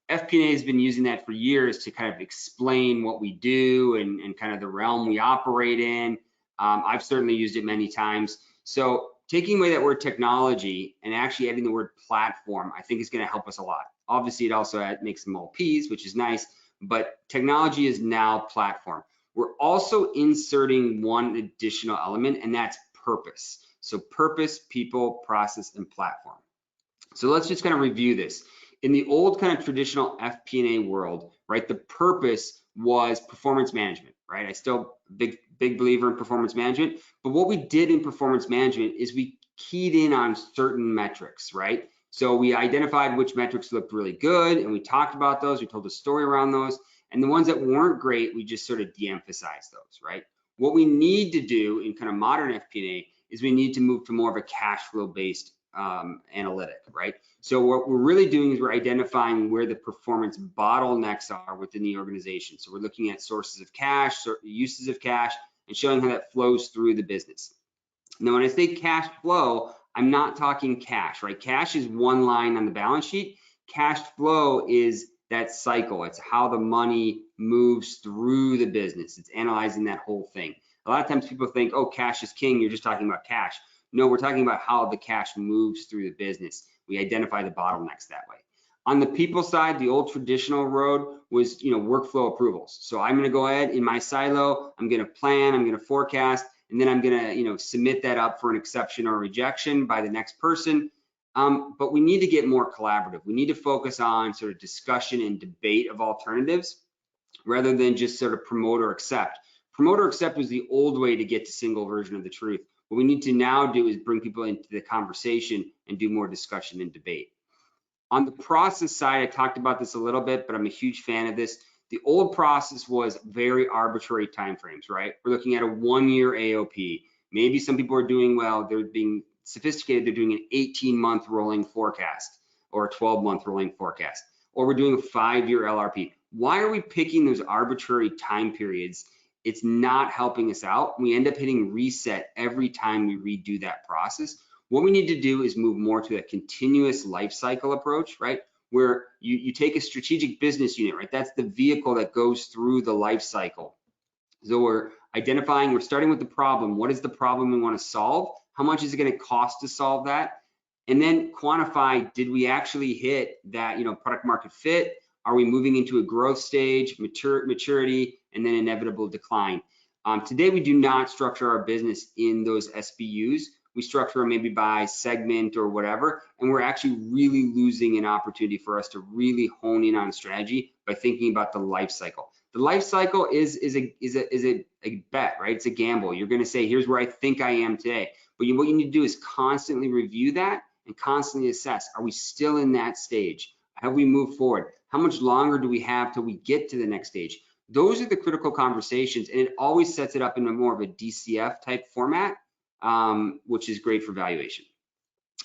FP&A has been using that for years to kind of explain what we do and kind of the realm we operate in. I've certainly used it many times. So taking away that word technology and actually adding the word platform, I think is going to help us a lot. Obviously, it also makes them all P's, which is nice, but technology is now platform. We're also inserting one additional element, and that's purpose. So purpose, people, process, and platform. So let's just kind of review this. In the old kind of traditional FP&A world, right, the purpose was performance management, right? I still big believer in performance management, but what we did in performance management is we keyed in on certain metrics, right? So we identified which metrics looked really good, and we talked about those. We told a story around those, and the ones that weren't great, we just sort of de-emphasized those, right? What we need to do in kind of modern FP&A is we need to move to more of a cash flow based analytic, right? So what we're really doing is we're identifying where the performance bottlenecks are within the organization. So we're looking at sources of cash, uses of cash, and showing how that flows through the business. Now, when I say cash flow, I'm not talking cash, right? Cash is one line on the balance sheet. Cash flow is that cycle. It's how the money moves through the business. It's analyzing that whole thing. A lot of times people think, oh, cash is king. You're just talking about cash. No, we're talking about how the cash moves through the business. We identify the bottlenecks that way. On the people side, the old traditional road was, workflow approvals. So I'm going to go ahead in my silo. I'm going to plan. I'm going to forecast, and then I'm going to, submit that up for an exception or rejection by the next person. But we need to get more collaborative. We need to focus on sort of discussion and debate of alternatives rather than just sort of promote or accept. Promote or accept was the old way to get to single version of the truth. What we need to now do is bring people into the conversation and do more discussion and debate. On the process side, I talked about this a little bit, but I'm a huge fan of this. The old process was very arbitrary timeframes, right? We're looking at a 1-year AOP. Maybe some people are doing well, they're being sophisticated, they're doing an 18-month rolling forecast or a 12-month rolling forecast, or we're doing a 5-year LRP. Why are we picking those arbitrary time periods? It's not helping us out. We end up hitting reset every time we redo that process. What we need to do is move more to a continuous life cycle approach, right? where you take a strategic business unit, right? That's the vehicle that goes through the life cycle. So we're identifying, we're starting with the problem. What is the problem we want to solve? How much is it going to cost to solve that? And then quantify, did we actually hit that, product market fit? Are we moving into a growth stage, maturity, and then inevitable decline? Today, we do not structure our business in those SBUs. We structure them maybe by segment or whatever, and we're actually really losing an opportunity for us to really hone in on strategy by thinking about the life cycle. The life cycle is a bet, right? It's a gamble. You're going to say, here's where I think I am today. But what you need to do is constantly review that and constantly assess, are we still in that stage? Have we moved forward? How much longer do we have till we get to the next stage? Those are the critical conversations, and it always sets it up in a more of a DCF type format, which is great for valuation.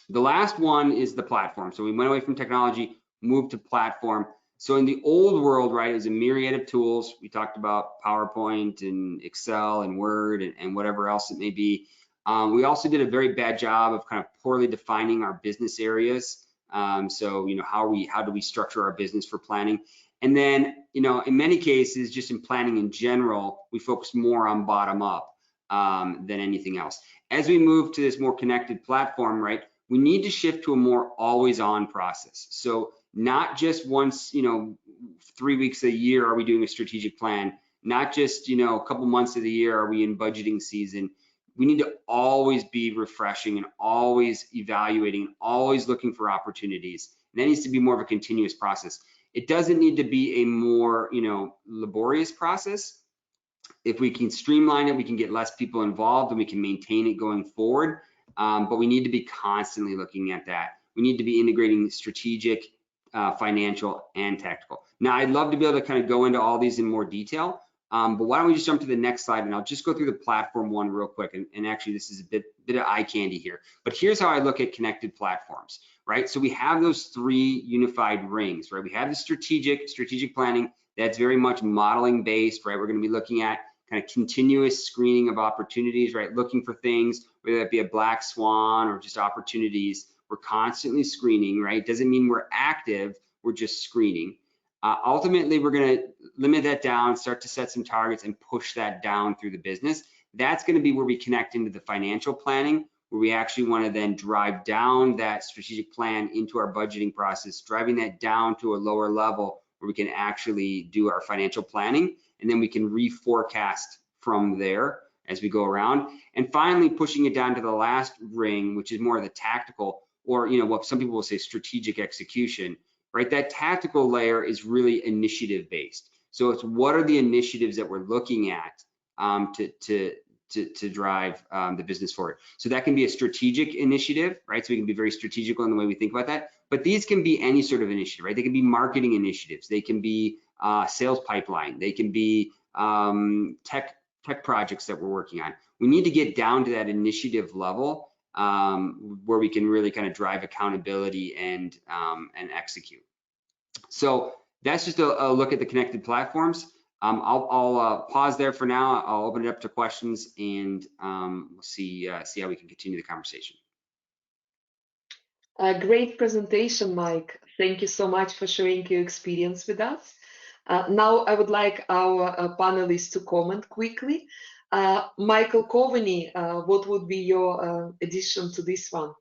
The last one is the platform. So we went away from technology, moved to platform. So in the old world, right, it was a myriad of tools. We talked about PowerPoint and Excel and Word and whatever else it may be. We also did a very bad job of kind of poorly defining our business areas. So, how do we structure our business for planning? And then, in many cases, just in planning in general, we focus more on bottom up than anything else. As we move to this more connected platform, right, we need to shift to a more always on process. So not just once, 3 weeks a year are we doing a strategic plan, not just, a couple months of the year are we in budgeting season. We need to always be refreshing and always evaluating and always looking for opportunities. And that needs to be more of a continuous process. It doesn't need to be a more, laborious process. If we can streamline it, we can get less people involved and we can maintain it going forward. But we need to be constantly looking at that. We need to be integrating strategic, financial, and tactical. Now, I'd love to be able to kind of go into all these in more detail. But why don't we just jump to the next slide, and I'll just go through the platform one real quick. And actually, this is a bit of eye candy here. But here's how I look at connected platforms, right? So we have those 3 unified rings, right? We have the strategic planning. That's very much modeling based, right? We're going to be looking at kind of continuous screening of opportunities, right? Looking for things, whether that be a black swan or just opportunities. We're constantly screening, right? Doesn't mean we're active, we're just screening. Ultimately, we're going to limit that down, start to set some targets and push that down through the business. That's going to be where we connect into the financial planning, where we actually want to then drive down that strategic plan into our budgeting process, driving that down to a lower level where we can actually do our financial planning, and then we can reforecast from there as we go around. And finally, pushing it down to the last ring, which is more of the tactical, or what some people will say strategic execution. Right, that tactical layer is really initiative based. So it's what are the initiatives that we're looking at to drive the business forward. So that can be a strategic initiative, right? So we can be very strategical in the way we think about that. But these can be any sort of initiative, right? They can be marketing initiatives. They can be sales pipeline. They can be tech projects that we're working on. We need to get down to that initiative level where we can really kind of drive accountability and execute. So that's just a look at the connected platforms. I'll pause there for now. I'll open it up to questions, and we'll see how we can continue the conversation. A great presentation, Mike. Thank you so much for sharing your experience with us. Now I would like our panelists to comment quickly. Michael Covey, what would be your addition to this one?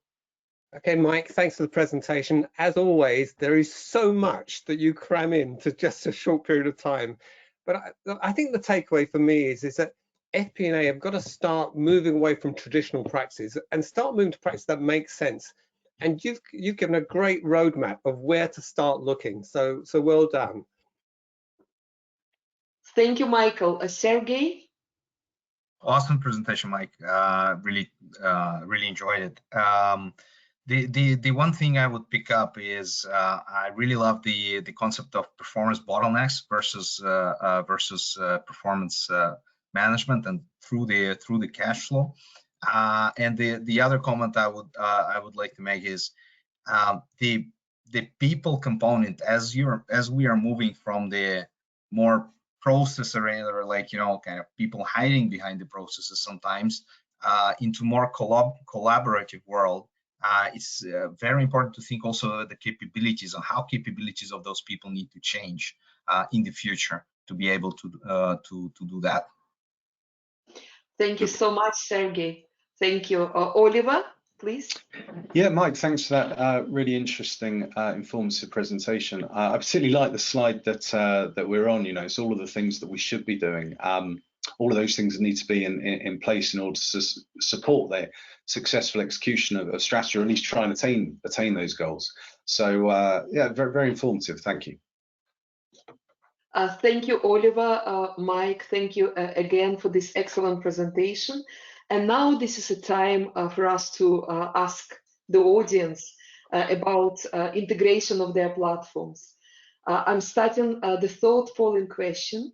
Okay, Mike, thanks for the presentation. As always, there is so much that you cram into just a short period of time. But I think the takeaway for me is that FP&A have got to start moving away from traditional practices and start moving to practice that makes sense. And you've given a great roadmap of where to start looking. So well done. Thank you, Michael. Sergey? Awesome presentation, Mike. Really enjoyed it. The one thing I would pick up is I really love the concept of performance bottlenecks versus performance management and through the cash flow. And the other comment I would like to make is the people component as we are moving from the more process oriented, or kind of people hiding behind the processes sometimes into more collaborative world. it's very important to think also the capabilities and how capabilities of those people need to change in the future to be able to do that. Thank you so much, Sergey. Thank you. Oliver, please. Yeah, Mike, thanks for that really interesting, informative presentation. I particularly like the slide that we're on. You know, it's all of the things that we should be doing. All of those things need to be in place in order to support their successful execution of strategy, or at least try and attain those goals. So yeah, very, very informative. Thank you. Thank you, Oliver. Mike, thank you again for this excellent presentation. And now this is a time for us to ask the audience about integration of their platforms. I'm starting the thought-following question.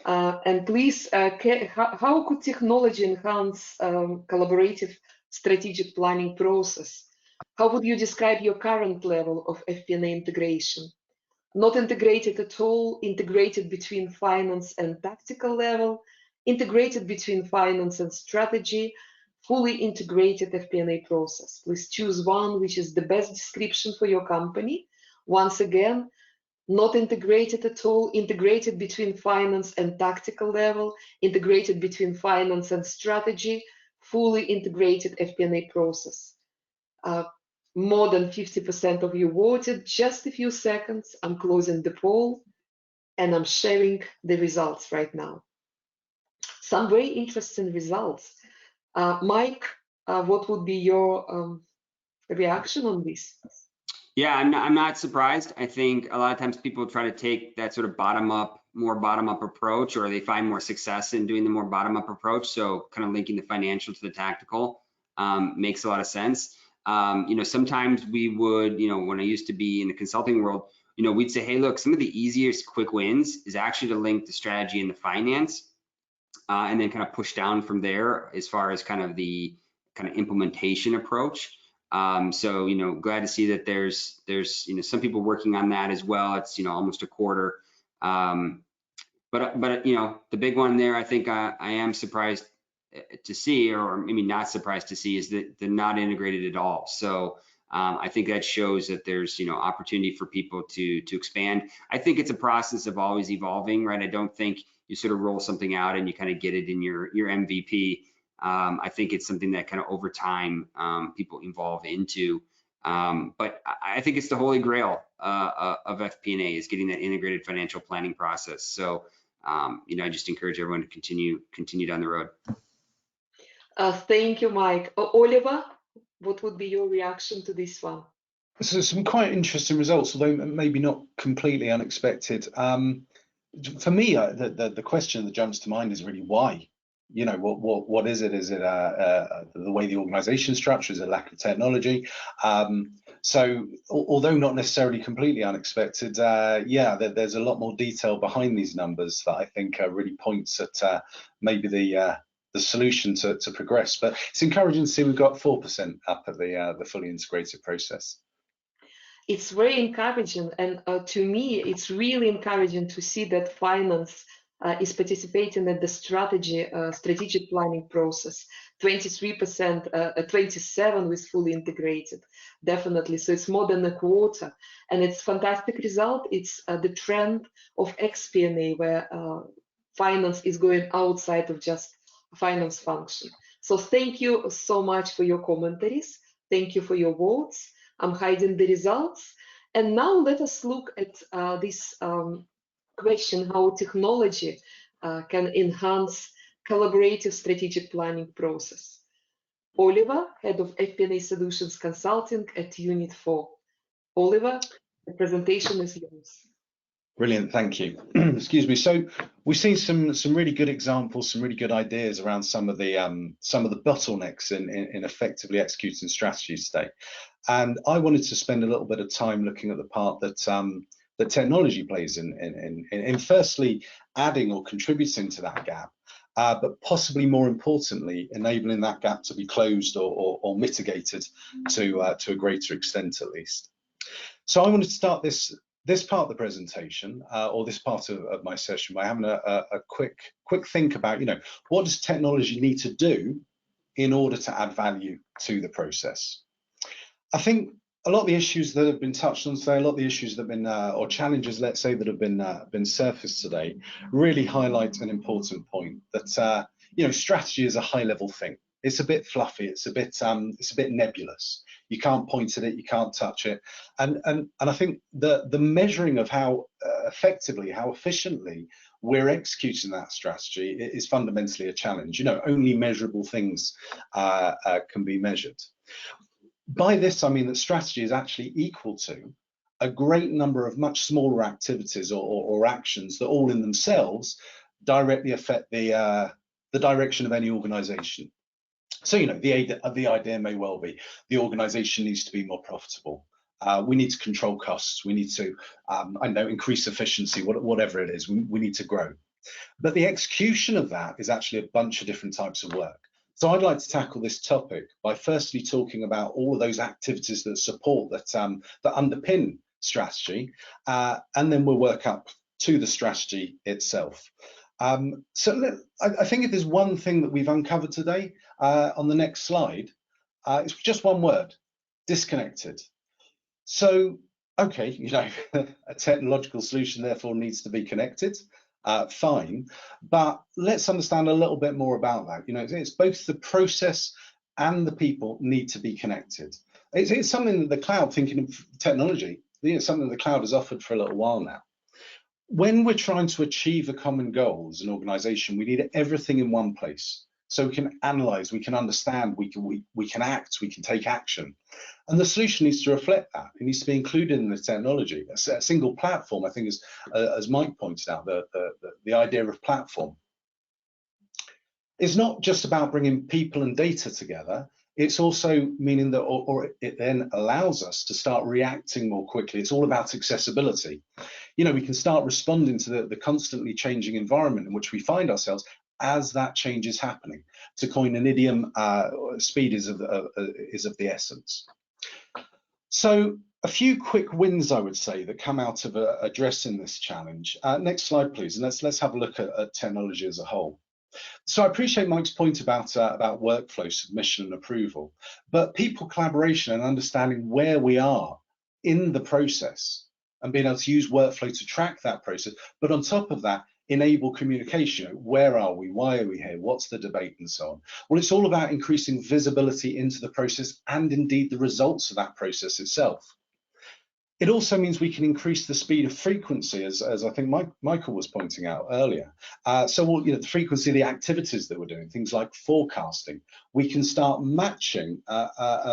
And please, how could technology enhance collaborative strategic planning process? How would you describe your current level of FP&A integration? Not integrated at all, integrated between finance and tactical level, integrated between finance and strategy, fully integrated FP&A process. Please choose one which is the best description for your company. Once again, not integrated at all, integrated between finance and tactical level, integrated between finance and strategy, fully integrated FP&A process. More than 50% of you voted. Just a few seconds. I'm closing the poll and I'm sharing the results right now. Some very interesting results. Mike, what would be your reaction on this? Yeah, I'm not surprised. I think a lot of times people try to take that sort of more bottom-up approach, or they find more success in doing the more bottom-up approach. So kind of linking the financial to the tactical makes a lot of sense. You know, sometimes we would, you know, when I used to be in the consulting world, you know, we'd say, hey, look, some of the easiest quick wins is actually to link the strategy and the finance, and then kind of push down from there as far as kind of the kind of implementation approach. So, you know, glad to see that there's, you know, some people working on that as well. It's, you know, almost a quarter. But you know, the big one there, I think I am surprised to see, or maybe not surprised to see, is that they're not integrated at all. So I think that shows that there's, you know, opportunity for people to expand. I think it's a process of always evolving, right? I don't think you sort of roll something out and you kind of get it in your MVP. I think it's something that kind of over time people evolve into. But I think it's the holy grail of FP&A, is getting that integrated financial planning process. So you know, I just encourage everyone to continue down the road. Thank you, Mike. Oliver, what would be your reaction to this one? So some quite interesting results, although maybe not completely unexpected. For me, the question that jumps to mind is really why. You know, what is it? Is it the way the organization structure? Is it lack of technology? So although not necessarily completely unexpected, yeah, there's a lot more detail behind these numbers that I think really points at maybe the solution to progress. But it's encouraging to see we've got 4% up at the fully integrated process. It's very encouraging, and to me, it's really encouraging to see that finance is participating in the strategic planning process. 23%, 27% with fully integrated, definitely. So it's more than a quarter, and it's fantastic result. It's the trend of FP&A, where finance is going outside of just finance function. So thank you so much for your commentaries. Thank you for your votes. I'm hiding the results. And now let us look at this question, how technology can enhance collaborative strategic planning process. Oliver, Head of FP&A Solutions Consulting at Unit 4. Oliver, the presentation is yours. Brilliant, thank you. Excuse me. So we've seen some really good examples, some really good ideas around some of the bottlenecks in effectively executing strategies today. And I wanted to spend a little bit of time looking at the part that that technology plays in firstly adding or contributing to that gap, but possibly more importantly enabling that gap to be closed or mitigated to a greater extent at least. So I wanted to start this part of the presentation, or this part of my session, by having a quick think about, you know, what does technology need to do in order to add value to the process? I think a lot of the issues that have been touched on today, a lot of the issues that have been, or challenges, let's say, that have been surfaced today, really highlight an important point that you know, strategy is a high-level thing. It's a bit fluffy. It's a bit nebulous. You can't point at it. You can't touch it. And I think the measuring of how effectively, how efficiently we're executing that strategy is fundamentally a challenge. You know, only measurable things can be measured. By this, I mean that strategy is actually equal to a great number of much smaller activities or actions that all in themselves directly affect the direction of any organization. So, you know, the idea may well be the organization needs to be more profitable. We need to control costs. We need to, I know, increase efficiency, whatever it is, we need to grow. But the execution of that is actually a bunch of different types of work. So I'd like to tackle this topic by firstly talking about all of those activities that support, that underpin strategy, and then we'll work up to the strategy itself. So I think if there's one thing that we've uncovered today on the next slide, it's just one word: disconnected. So, okay, you know, a technological solution therefore needs to be connected. Fine, but let's understand a little bit more about that. You know, it's both the process and the people need to be connected. It's something that the cloud, thinking of technology, you know, something the cloud has offered for a little while now. When we're trying to achieve a common goal as an organization, we need everything in one place. So we can analyze, we can understand, we can act, we can take action. And the solution needs to reflect that. It needs to be included in the technology. A single platform, I think, as Mike pointed out, the idea of platform is not just about bringing people and data together. It's also meaning that, or it then allows us to start reacting more quickly. It's all about accessibility. You know, we can start responding to the constantly changing environment in which we find ourselves as that change is happening. To coin an idiom, speed is of the essence. So a few quick wins, I would say, that come out of addressing this challenge. Next slide, please, and let's have a look at technology as a whole. So I appreciate Mike's point about workflow, submission and approval, but people collaboration and understanding where we are in the process and being able to use workflow to track that process, but on top of that, enable communication. Where are we? Why are we here? What's the debate and so on? Well, it's all about increasing visibility into the process and indeed the results of that process itself. It also means we can increase the speed of frequency, as I think Michael was pointing out earlier. So, you know, the frequency of the activities that we're doing, things like forecasting, we can start matching,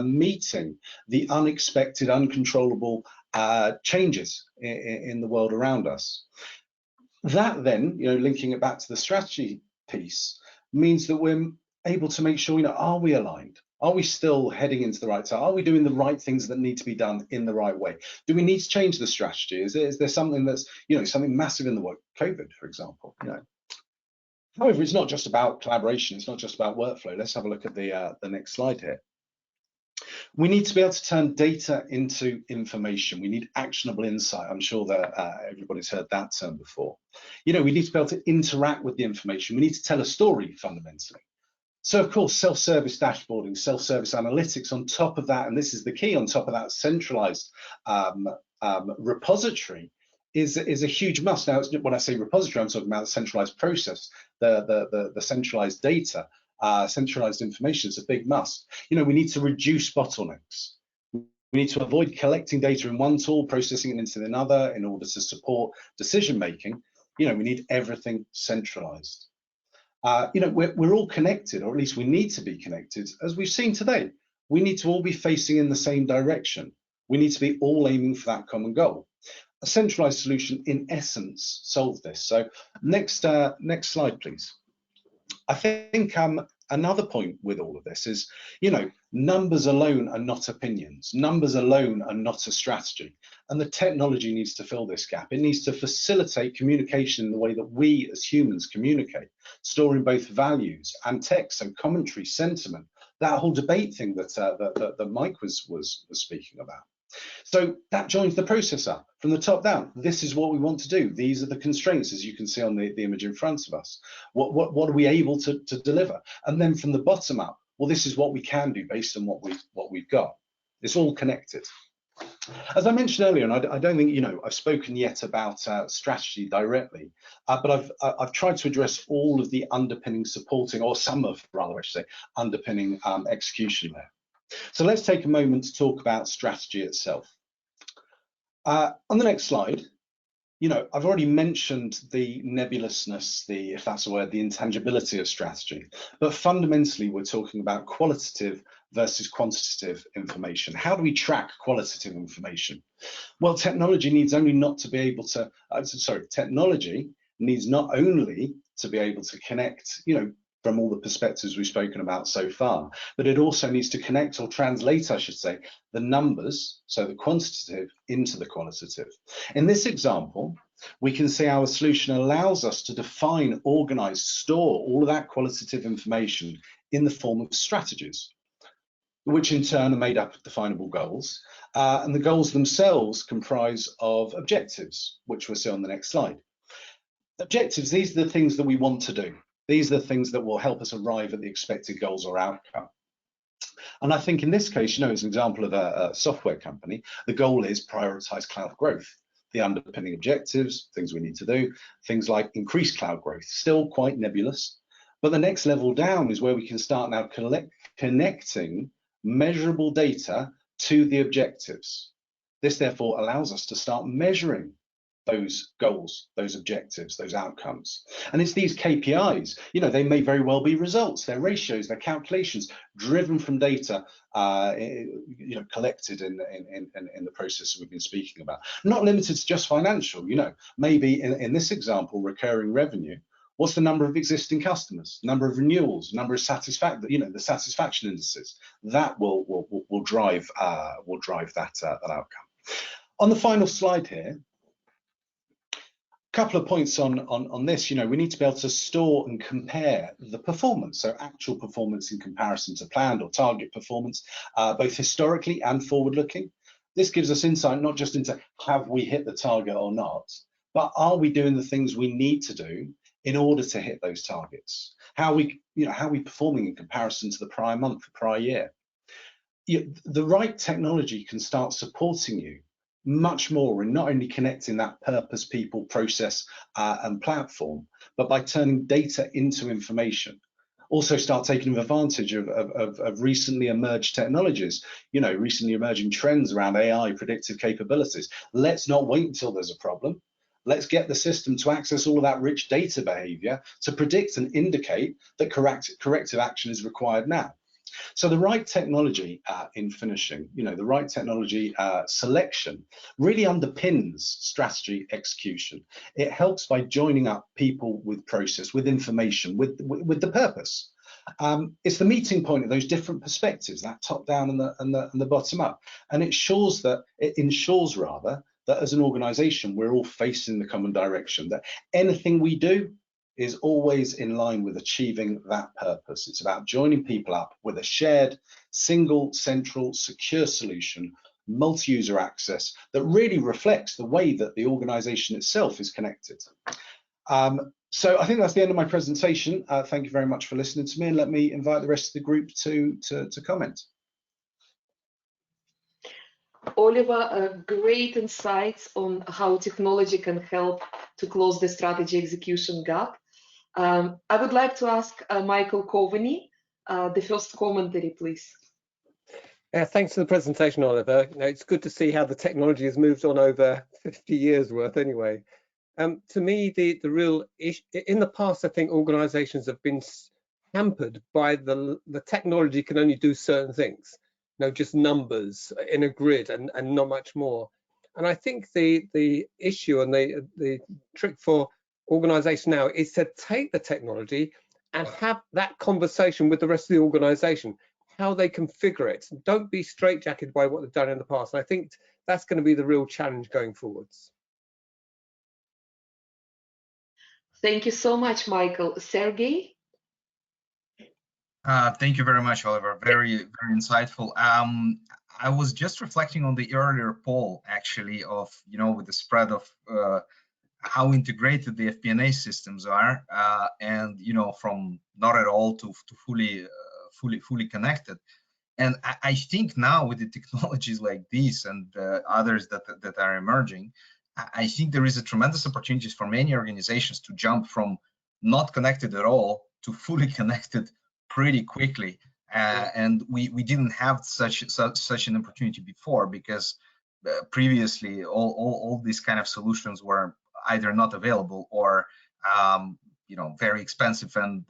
meeting the unexpected, uncontrollable changes in the world around us. That then, you know, linking it back to the strategy piece, means that we're able to make sure, you know, are we aligned? Are we still heading into the right side? Are we doing the right things that need to be done in the right way? Do we need to change the strategy? Is there something that's, you know, something massive in the work, COVID, for example, you know? However, it's not just about collaboration. It's not just about workflow. Let's have a look at the next slide here. We need to be able to turn data into information. We need actionable insight. I'm sure that everybody's heard that term before. You know, we need to be able to interact with the information. We need to tell a story fundamentally. So, of course, self-service dashboarding, self-service analytics on top of that, and this is the key, on top of that centralized repository is a huge must. Now, when I say repository, I'm talking about the centralized process, the centralized data. Centralized information is a big must. You know, we need to reduce bottlenecks. We need to avoid collecting data in one tool, processing it into another in order to support decision making. You know, we need everything centralized. You know, we're all connected, or at least we need to be connected, as we've seen today. We need to all be facing in the same direction. We need to be all aiming for that common goal. A centralized solution, in essence, solves this. So, next slide, please. I think another point with all of this is, you know, numbers alone are not opinions. Numbers alone are not a strategy. And the technology needs to fill this gap. It needs to facilitate communication in the way that we as humans communicate, storing both values and text and commentary, sentiment, that whole debate thing that Mike was speaking about. So that joins the process up from the top down. This is what we want to do. These are the constraints, as you can see on the image in front of us. What are we able to deliver? And then from the bottom up, well, this is what we can do based on what we've got. It's all connected. As I mentioned earlier, and I don't think I've spoken yet about strategy directly, but I've tried to address all of the underpinning supporting, or some of, rather I should say, underpinning execution there. So let's take a moment to talk about strategy itself. On the next slide, I've already mentioned the nebulousness, if that's a word, the intangibility of strategy. But fundamentally, we're talking about qualitative versus quantitative information. How do we track qualitative information? Well, technology needs not only to be able to connect, from all the perspectives we've spoken about so far, but it also needs to connect, or translate, I should say, the numbers, so the quantitative, into the qualitative. In this example, we can see our solution allows us to define, organize, store all of that qualitative information in the form of strategies, which in turn are made up of definable goals. And the goals themselves comprise of objectives, which we'll see on the next slide. Objectives, these are the things that we want to do. These are the things that will help us arrive at the expected goals or outcome. And I think in this case, as an example of a software company, the goal is prioritize cloud growth. The underpinning objectives, things we need to do, things like increase cloud growth, still quite nebulous. But the next level down is where we can start now connecting measurable data to the objectives. This therefore allows us to start measuring those goals, those objectives, those outcomes. And it's these KPIs, they may very well be results, they're ratios, they're calculations driven from data, collected in the process we've been speaking about. Not limited to just financial, maybe in this example, recurring revenue. What's the number of existing customers, number of renewals, number of the satisfaction indices? That will drive that outcome. On the final slide here, couple of points on this. We need to be able to store and compare the performance, so actual performance in comparison to planned or target performance, both historically and forward-looking. This gives us insight not just into have we hit the target or not, but are we doing the things we need to do in order to hit those targets? How are we performing in comparison to the prior month, the prior year? The right technology can start supporting you much more in not only connecting that purpose, people, process, and platform, but by turning data into information. Also start taking advantage of recently emerged technologies, recently emerging trends around AI, predictive capabilities. Let's not wait until there's a problem. Let's get the system to access all of that rich data behavior to predict and indicate that corrective action is required now. So the right technology in finishing, the right technology selection really underpins strategy execution. It helps by joining up people with process, with information, with the purpose. It's the meeting point of those different perspectives, that top down and the bottom up. And it ensures rather that as an organization, we're all facing the common direction, that anything we do is always in line with achieving that purpose. It's about joining people up with a shared, single, central, secure solution, multi-user access that really reflects the way that the organization itself is connected. So I think that's the end of my presentation. Thank you very much for listening to me, and let me invite the rest of the group to comment. Oliver, great insights on how technology can help to close the strategy execution gap. I would like to ask Michael Covey, the first commentary, please. Yeah, thanks for the presentation, Oliver. It's good to see how the technology has moved on over 50 years worth anyway. To me, the real issue, in the past, I think organizations have been hampered by the technology can only do certain things, just numbers in a grid and not much more. And I think the issue and the trick for organization now is to take the technology and have that conversation with the rest of the organization, how they configure it. Don't be straitjacketed by what they've done in the past. And I think that's going to be the real challenge going forwards. Thank you so much, Michael. Sergey? Thank you very much, Oliver. Very, very insightful. I was just reflecting on the earlier poll, actually, of, with the spread of how integrated the FBNA systems are, and from not at all to fully connected. And I think now with the technologies like these and others that are emerging, I think there is a tremendous opportunity for many organizations to jump from not connected at all to fully connected pretty quickly. And we didn't have such an opportunity before, because previously all these kind of solutions were either not available or very expensive, and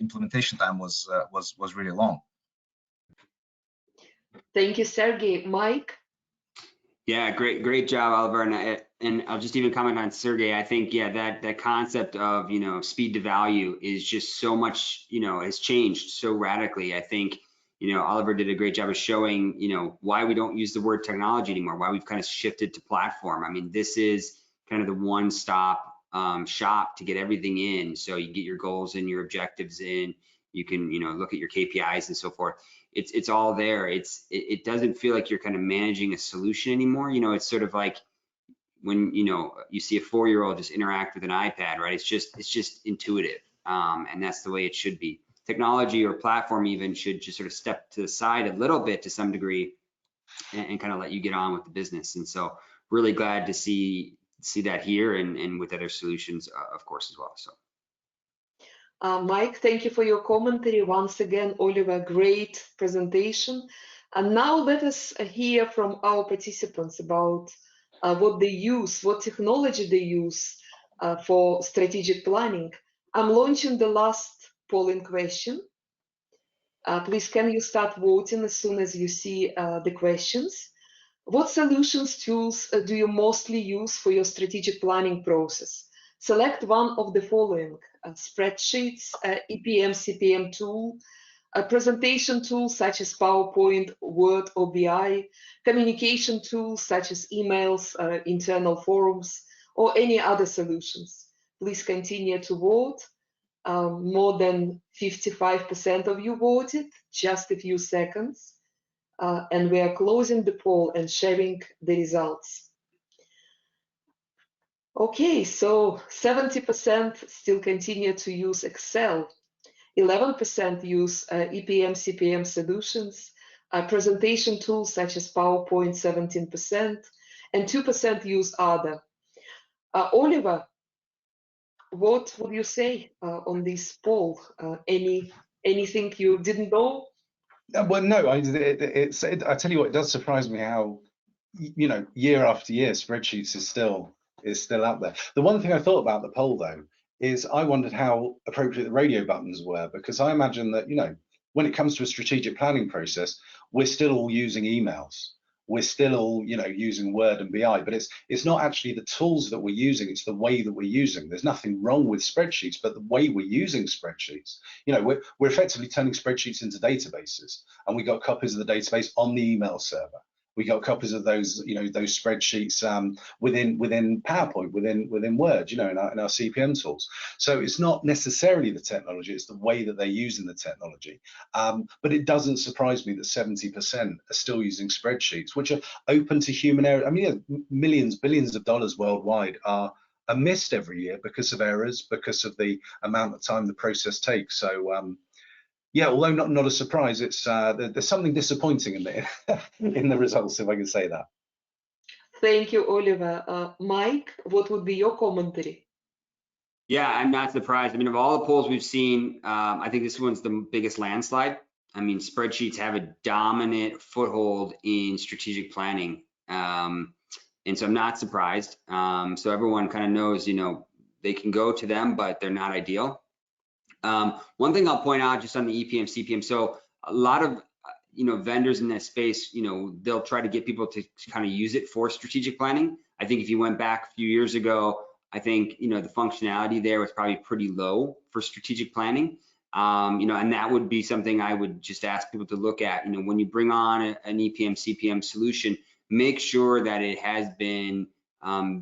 implementation time was really long. Thank you, Sergey. Mike? Yeah, great job, Oliver. And I'll just even comment on Sergey. I think, yeah, that concept of, speed to value is just so much, has changed so radically. I think, Oliver did a great job of showing, why we don't use the word technology anymore, why we've kind of shifted to platform. I mean, this is kind of the one-stop shop to get everything in. So you get your goals and your objectives in, you can, look at your KPIs and so forth. It's all there. It doesn't feel like you're kind of managing a solution anymore. It's sort of like when, you see a 4-year-old just interact with an iPad, right? It's just intuitive. And that's the way it should be. Technology or platform even should just sort of step to the side a little bit to some degree and kind of let you get on with the business. And so really glad to see that here and with other solutions, of course, as well. So. Mike, thank you for your commentary. Once again, Oliver, great presentation. And now let us hear from our participants about what they use, what technology they use for strategic planning. I'm launching the last polling question. Please, can you start voting as soon as you see the questions? What solutions tools do you mostly use for your strategic planning process? Select one of the following: spreadsheets, EPM, CPM tool, a presentation tool such as PowerPoint, Word, or BI, communication tools such as emails, internal forums, or any other solutions. Please continue to vote. More than 55% of you voted, just a few seconds. And we are closing the poll and sharing the results. Okay, so 70% still continue to use Excel, 11% use EPM, CPM solutions, presentation tools such as PowerPoint, 17%, and 2% use other. Oliver, what would you say on this poll? Anything you didn't know? Well, no, I tell you what, it does surprise me how, year after year, spreadsheets is still out there. The one thing I thought about the poll, though, is I wondered how appropriate the radio buttons were, because I imagine that, when it comes to a strategic planning process, we're still all using emails. We're still all, using Word and BI, but it's not actually the tools that we're using, it's the way that we're using. There's nothing wrong with spreadsheets, but the way we're using spreadsheets. We're effectively turning spreadsheets into databases, and we got copies of the database on the email server. We got copies of those, those spreadsheets within PowerPoint, within Word, in our CPM tools. So it's not necessarily the technology; it's the way that they're using the technology. But it doesn't surprise me that 70% are still using spreadsheets, which are open to human error. I mean, millions, billions of dollars worldwide are missed every year because of errors, because of the amount of time the process takes. So. Yeah, although not a surprise, it's there's something disappointing in the results, if I can say that. Thank you, Oliver. Mike, what would be your commentary? Yeah, I'm not surprised. I mean, of all the polls we've seen, I think this one's the biggest landslide. I mean, spreadsheets have a dominant foothold in strategic planning. And so I'm not surprised. So everyone kind of knows, they can go to them, but they're not ideal. One thing I'll point out just on the EPM, CPM, so a lot of, vendors in that space, they'll try to get people to kind of use it for strategic planning. I think if you went back a few years ago, I think, the functionality there was probably pretty low for strategic planning. And that would be something I would just ask people to look at, when you bring on an EPM, CPM solution, make sure that it has been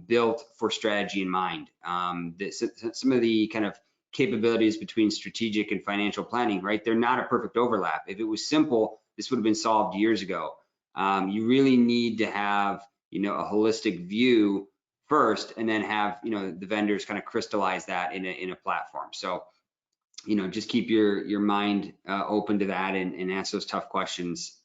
built for strategy in mind. Some of the kind of capabilities between strategic and financial planning, right? They're not a perfect overlap. If it was simple, this would have been solved years ago. You really need to have, a holistic view first, and then have, the vendors kind of crystallize that in a platform. So just keep your mind open to that and ask those tough questions.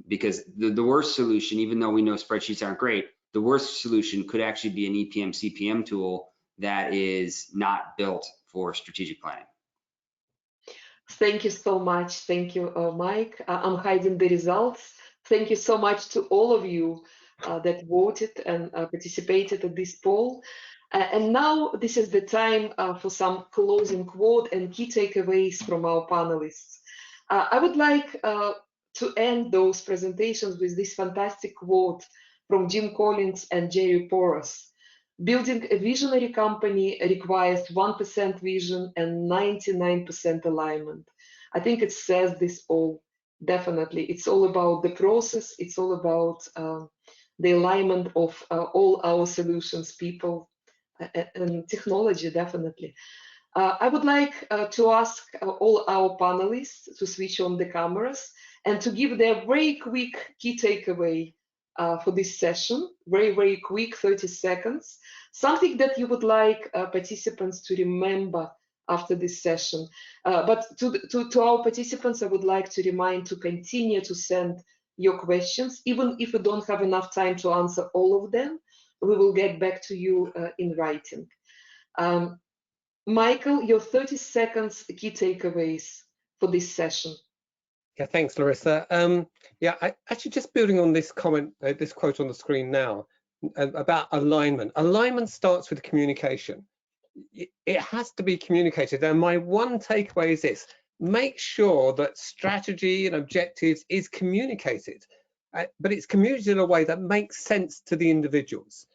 Because the worst solution, even though we know spreadsheets aren't great, the worst solution could actually be an EPM CPM tool that is not built for strategic planning. Thank you so much. Thank you, Mike. I'm hiding the results. Thank you so much to all of you that voted and participated in this poll. And now this is the time for some closing quote and key takeaways from our panelists. I would like to end those presentations with this fantastic quote from Jim Collins and Jerry Porras. Building a visionary company requires 1% vision and 99% alignment. I think it says this all, definitely. It's all about the process. It's all about the alignment of all our solutions, people, and technology, definitely. I would like to ask all our panelists to switch on the cameras and to give their very quick key takeaway for this session, very quick, 30 seconds, something that you would like participants to remember after this session. But to our participants, I would like to remind to continue to send your questions, even if we don't have enough time to answer all of them, we will get back to you in writing. Michael, your 30 seconds key takeaways for this session. Yeah, thanks, Larissa. I actually just building on this comment, this quote on the screen now about alignment. Alignment starts with communication. It has to be communicated. And my one takeaway is this: make sure that strategy and objectives is communicated, but it's communicated in a way that makes sense to the individuals.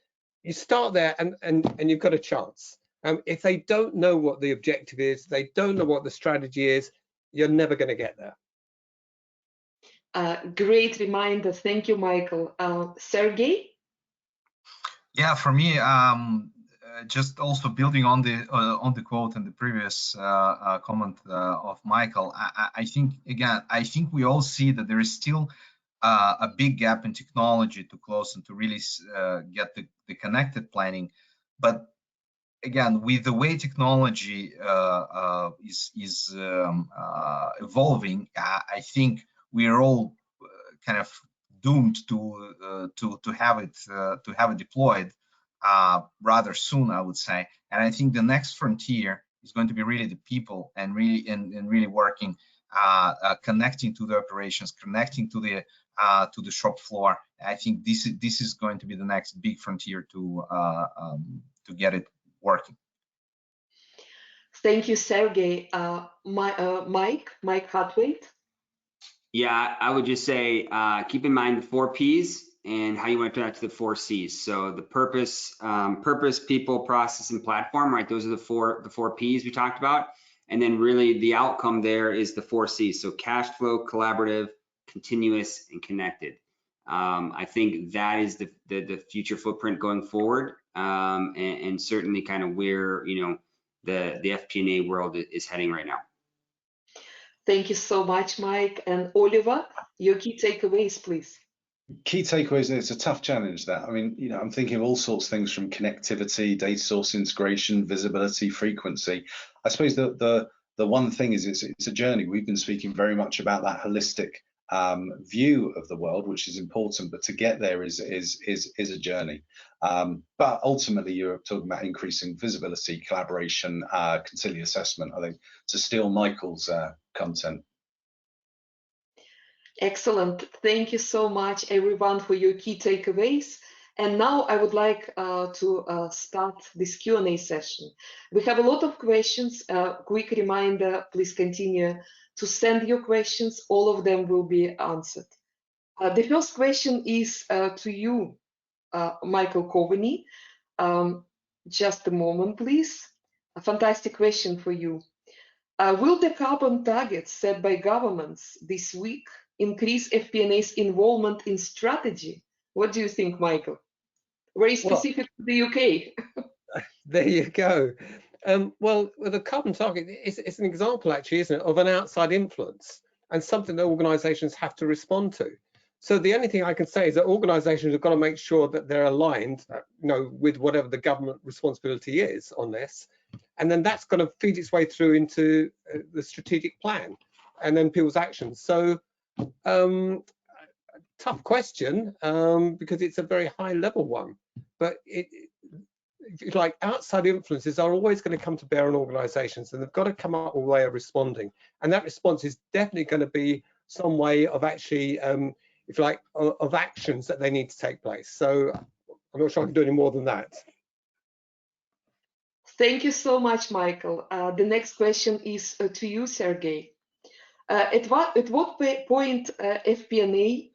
You start there and you've got a chance. If they don't know what the objective is, they don't know what the strategy is, you're never going to get there. Great reminder. Thank you, Michael. Sergey? Yeah, for me, just also building on the quote and the previous comment of Michael, I think we all see that there is still a big gap in technology to close and to really get the connected planning. But again, with the way technology is evolving, I think we are all kind of doomed to have it deployed rather soon, I would say. And I think the next frontier is going to be really the people and really working, connecting to the operations, connecting to the shop floor. I think this is going to be the next big frontier to get it working. Thank you, Sergey. Mike Hartwait. Yeah, I would just say keep in mind the 4 Ps and how you want to turn that to the 4 Cs. So the purpose, people, process, and platform, right? Those are the four Ps we talked about. And then really the outcome there is the 4 Cs. So cash flow, collaborative, continuous, and connected. I think that is the future footprint going forward, and certainly kind of where the FP&A world is heading right now. Thank you so much, Mike. And Oliver, your key takeaways, please. Key takeaways, it's a tough challenge that. I mean, I'm thinking of all sorts of things from connectivity, data source integration, visibility, frequency. I suppose the one thing is it's a journey. We've been speaking very much about that holistic view of the world, which is important, but to get there is a journey. But ultimately, you're talking about increasing visibility, collaboration, continuous assessment, I think, to steal Michael's content. Excellent. Thank you so much, everyone, for your key takeaways. And now I would like to start this Q&A session. We have a lot of questions. Quick reminder, please continue to send your questions. All of them will be answered. The first question is to you, Michael Covey. Just a moment, please. A fantastic question for you. Will the carbon targets set by governments this week increase FP&A's involvement in strategy? What do you think, Michael? Very specific to the UK. There you go. Well, the carbon target is an example, actually, isn't it, of an outside influence and something that organisations have to respond to. So the only thing I can say is that organisations have got to make sure that they're aligned, with whatever the government responsibility is on this. and then that's going to feed its way through into the strategic plan and then people's actions. So tough question, because it's a very high level one, but like outside influences are always going to come to bear on organizations, and they've got to come up with a way of responding, and that response is definitely going to be some way of actually if you like of actions that they need to take place. So I'm not sure I can do any more than that. Thank you so much, Michael. The next question is to you, Sergey. At what point FP&A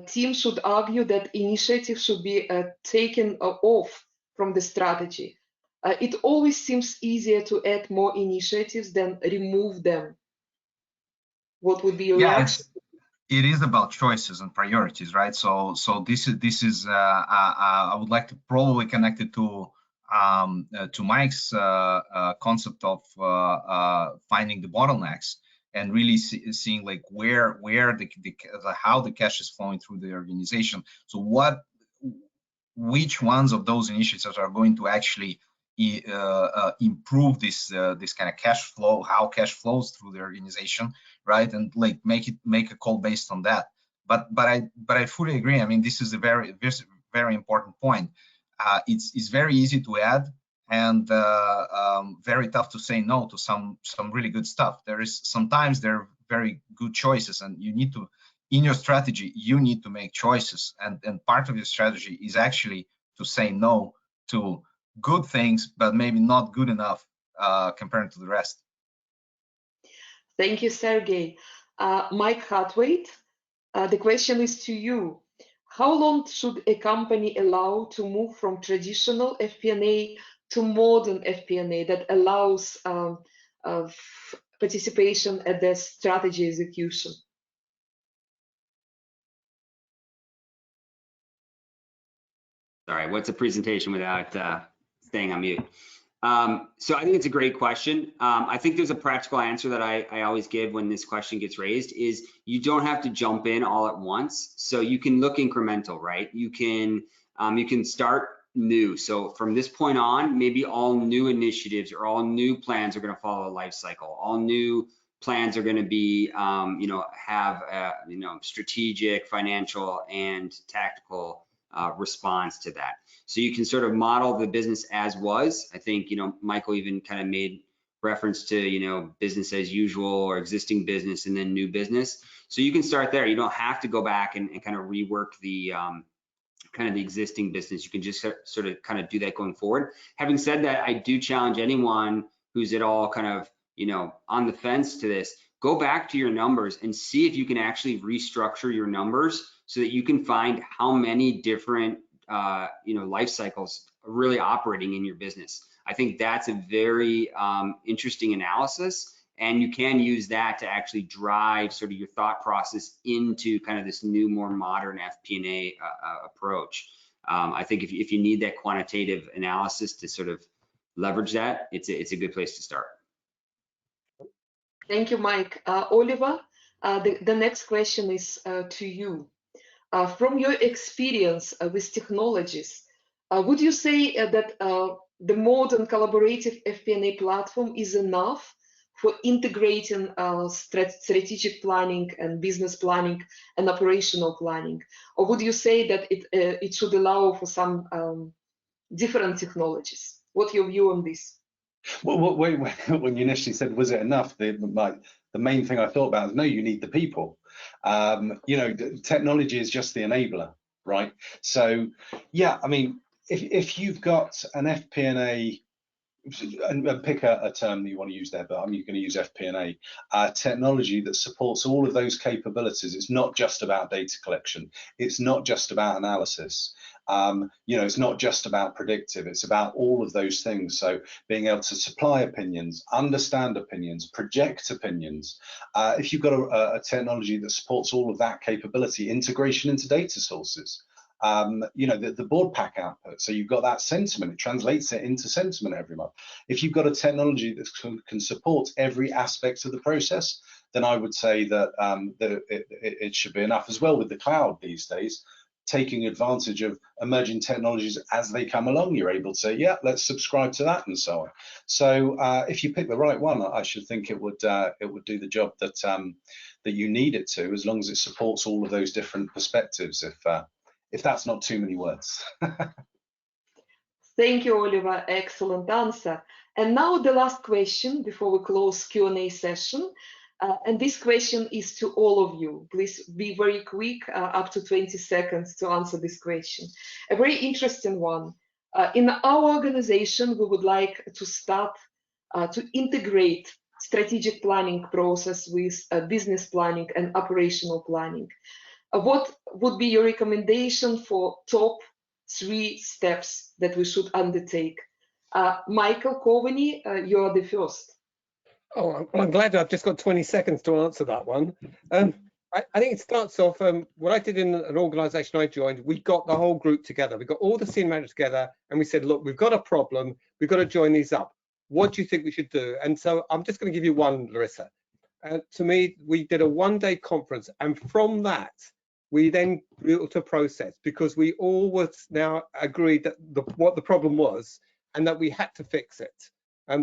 team should argue that initiatives should be taken off from the strategy? It always seems easier to add more initiatives than remove them. What would be your reaction? It is about choices and priorities, right? So this is I would like to probably connect it to Mike's concept of finding the bottlenecks and really seeing like where how the cash is flowing through the organization. So which ones of those initiatives are going to actually improve this kind of cash flow, how cash flows through the organization, right? And like make a call based on that. But I fully agree. I mean, this is a very important point. It's very easy to add and very tough to say no to some really good stuff. Sometimes there are very good choices, and you need to, in your strategy, you need to make choices, and part of your strategy is actually to say no to good things, but maybe not good enough compared to the rest. Thank you, Sergey. Mike Hartwait, the question is to you. How long should a company allow to move from traditional FP&A to modern FP&A that allows participation at the strategy execution? Sorry, what's a presentation without staying on mute? So I think it's a great question. I think there's a practical answer that I always give when this question gets raised is you don't have to jump in all at once. So you can look incremental, right? You can start new. So from this point on, maybe all new initiatives or all new plans are going to follow a life cycle. All new plans are going to be, have strategic, financial, and tactical response to that. So you can sort of model the business as was. I think, Michael even kind of made reference to, business as usual or existing business and then new business. So you can start there. You don't have to go back and kind of rework the kind of the existing business. You can just sort of kind of do that going forward. Having said that, I do challenge anyone who's at all kind of, on the fence to this, go back to your numbers and see if you can actually restructure your numbers so that you can find how many different life cycles are really operating in your business. I think that's a very interesting analysis, and you can use that to actually drive sort of your thought process into kind of this new, more modern FP&A approach. I think if you need that quantitative analysis to sort of leverage that, it's a good place to start. Thank you, Mike. Oliver, the next question is to you. From your experience with technologies, would you say that the modern collaborative FP&A platform is enough for integrating strategic planning and business planning and operational planning? Or would you say that it should allow for some different technologies? What's your view on this? Well, when you initially said, was it enough? The main thing I thought about is, no, you need the people. Technology is just the enabler, right? So, yeah, I mean, if you've got an FP&A, and pick a term that you want to use there, but I'm going to use FP&A, technology that supports all of those capabilities. It's not just about data collection. It's not just about analysis. It's not just about predictive. It's about all of those things. So being able to supply opinions, understand opinions, project opinions. If you've got a technology that supports all of that capability, integration into data sources, the board pack output, so you've got that sentiment, it translates it into sentiment every month. If you've got a technology that can support every aspect of the process, then I would say that it should be enough. As well with the cloud these days, taking advantage of emerging technologies as they come along. You're able to, yeah, let's subscribe to that and so on. So if you pick the right one, I should think it would do the job that that you need it to, as long as it supports all of those different perspectives. If that's not too many words. Thank you, Oliver. Excellent answer. And now the last question before we close Q&A session. And this question is to all of you. Please be very quick, up to 20 seconds to answer this question. A very interesting one. In our organization, we would like to start to integrate strategic planning process with business planning and operational planning. What would be your recommendation for top 3 steps that we should undertake? Michael Covey, you are the first. Oh, I'm glad I've just got 20 seconds to answer that one. I think it starts off, what I did in an organization I joined, we got the whole group together. We got all the senior managers together and we said, look, we've got a problem. We've got to join these up. What do you think we should do? And so I'm just going to give you one, Larissa. To me, we did a one-day conference, and from that, we then built a process, because we all was now agreed that what the problem was and that we had to fix it.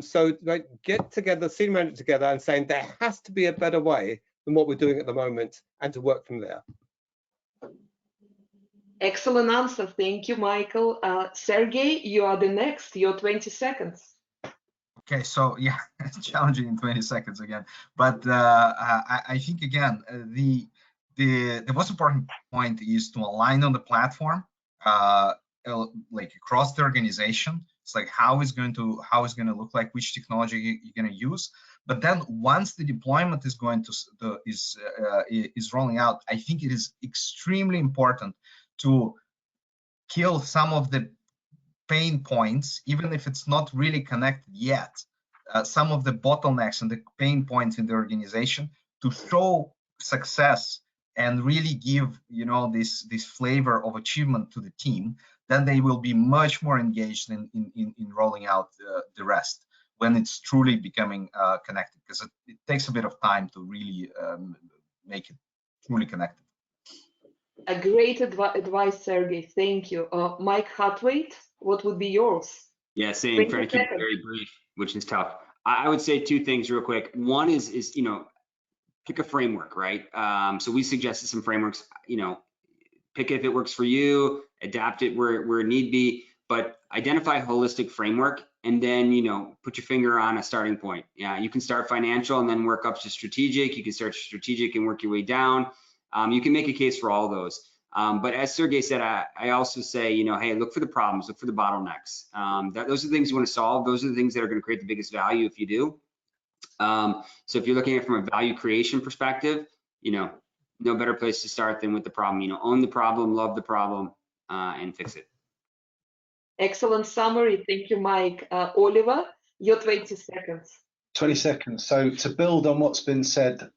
So like, get together, senior managers together, and saying there has to be a better way than what we're doing at the moment, and to work from there. Excellent answer. Thank you, Michael. Sergey, you are the next. Your 20 seconds. Okay, so yeah, it's challenging in 20 seconds again. But I think, again, the most important point is to align on the platform, like across the organization. It's like how is going to look like, which technology you're going to use. But then once the deployment is going to is rolling out, I think it is extremely important to kill some of the pain points, even if it's not really connected yet. Some of the bottlenecks and the pain points in the organization, to show success and really give, you know, this flavor of achievement to the team. Then they will be much more engaged in rolling out the rest, when it's truly becoming connected, because it takes a bit of time to really make it truly connected. A great advice, Sergey. Thank you. Mike Hartwait, what would be yours? Yeah, same. Trying to keep it very brief, which is tough. I would say 2 things real quick. One is you know, pick a framework, right? So we suggested some frameworks. You know, pick it if it works for you, adapt it where need be, but identify a holistic framework, and then, you know, put your finger on a starting point. Yeah, you can start financial and then work up to strategic. You can start strategic and work your way down. You can make a case for all of those. But as Sergey said, I also say, you know, hey, look for the problems, look for the bottlenecks. Those are the things you want to solve. Those are the things that are going to create the biggest value if you do. So if you're looking at it from a value creation perspective, you know, no better place to start than with the problem. You know, own the problem, love the problem, and fix it. Excellent summary. Thank you, Mike. Oliver, your 20 seconds. 20 seconds. So to build on what's been said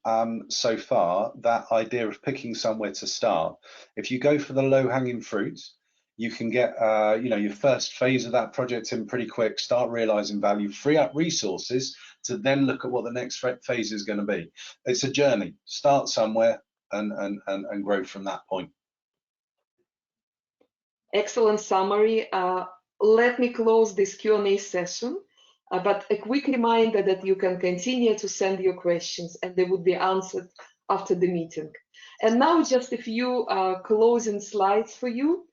so far, that idea of picking somewhere to start, if you go for the low-hanging fruits, you can get you know, your first phase of that project in pretty quick, start realizing value, free up resources to then look at what the next phase is going to be. It's a journey. Start somewhere and grow from that point. Excellent summary. Let me close this Q&A session. But a quick reminder that you can continue to send your questions, and they would be answered after the meeting. And now just a few closing slides for you.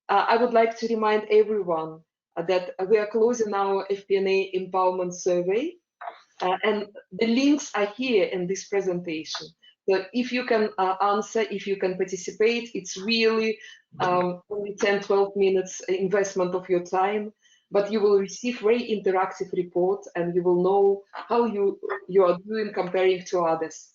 I would like to remind everyone that we are closing our FP&A empowerment survey, and the links are here in this presentation. So if you can answer, if you can participate, it's really only 10-12 minutes investment of your time. But you will receive very interactive report, and you will know how you are doing comparing to others.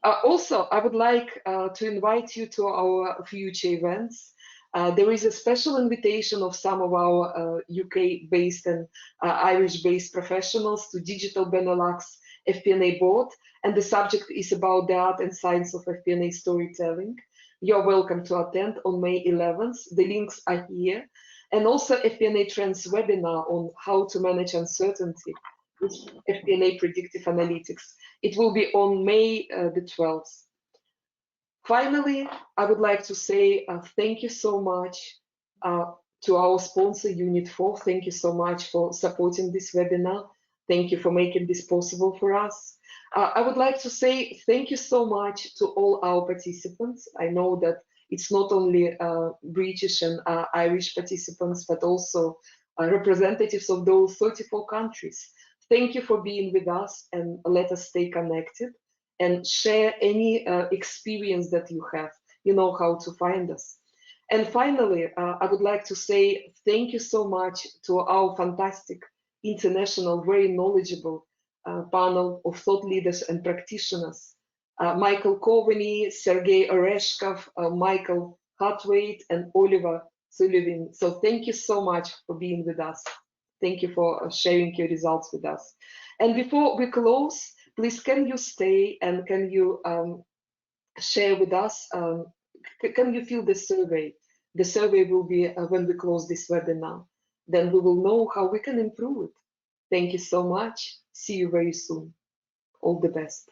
Also, I would like to invite you to our future events. There is a special invitation of some of our UK-based and Irish-based professionals to Digital Benelux FP&A board, and the subject is about the art and science of FP&A storytelling. You're welcome to attend on May 11th. The links are here. And also FP&A Trends webinar on how to manage uncertainty with FP&A predictive analytics. It will be on May the 12th. Finally, I would like to say thank you so much to our sponsor, Unit 4. Thank you so much for supporting this webinar. Thank you for making this possible for us. I would like to say thank you so much to all our participants. I know that it's not only British and Irish participants, but also representatives of those 34 countries. Thank you for being with us, and let us stay connected and share any experience that you have. You know how to find us. And finally, I would like to say thank you so much to our fantastic international, very knowledgeable panel of thought leaders and practitioners. Michael Covey, Sergey Oreshkov, Michael Hartwait, and Oliver Sullivan. So thank you so much for being with us. Thank you for sharing your results with us. And before we close, please can you stay and can you share with us, can you fill the survey? The survey will be when we close this webinar. Then we will know how we can improve it. Thank you so much. See you very soon. All the best.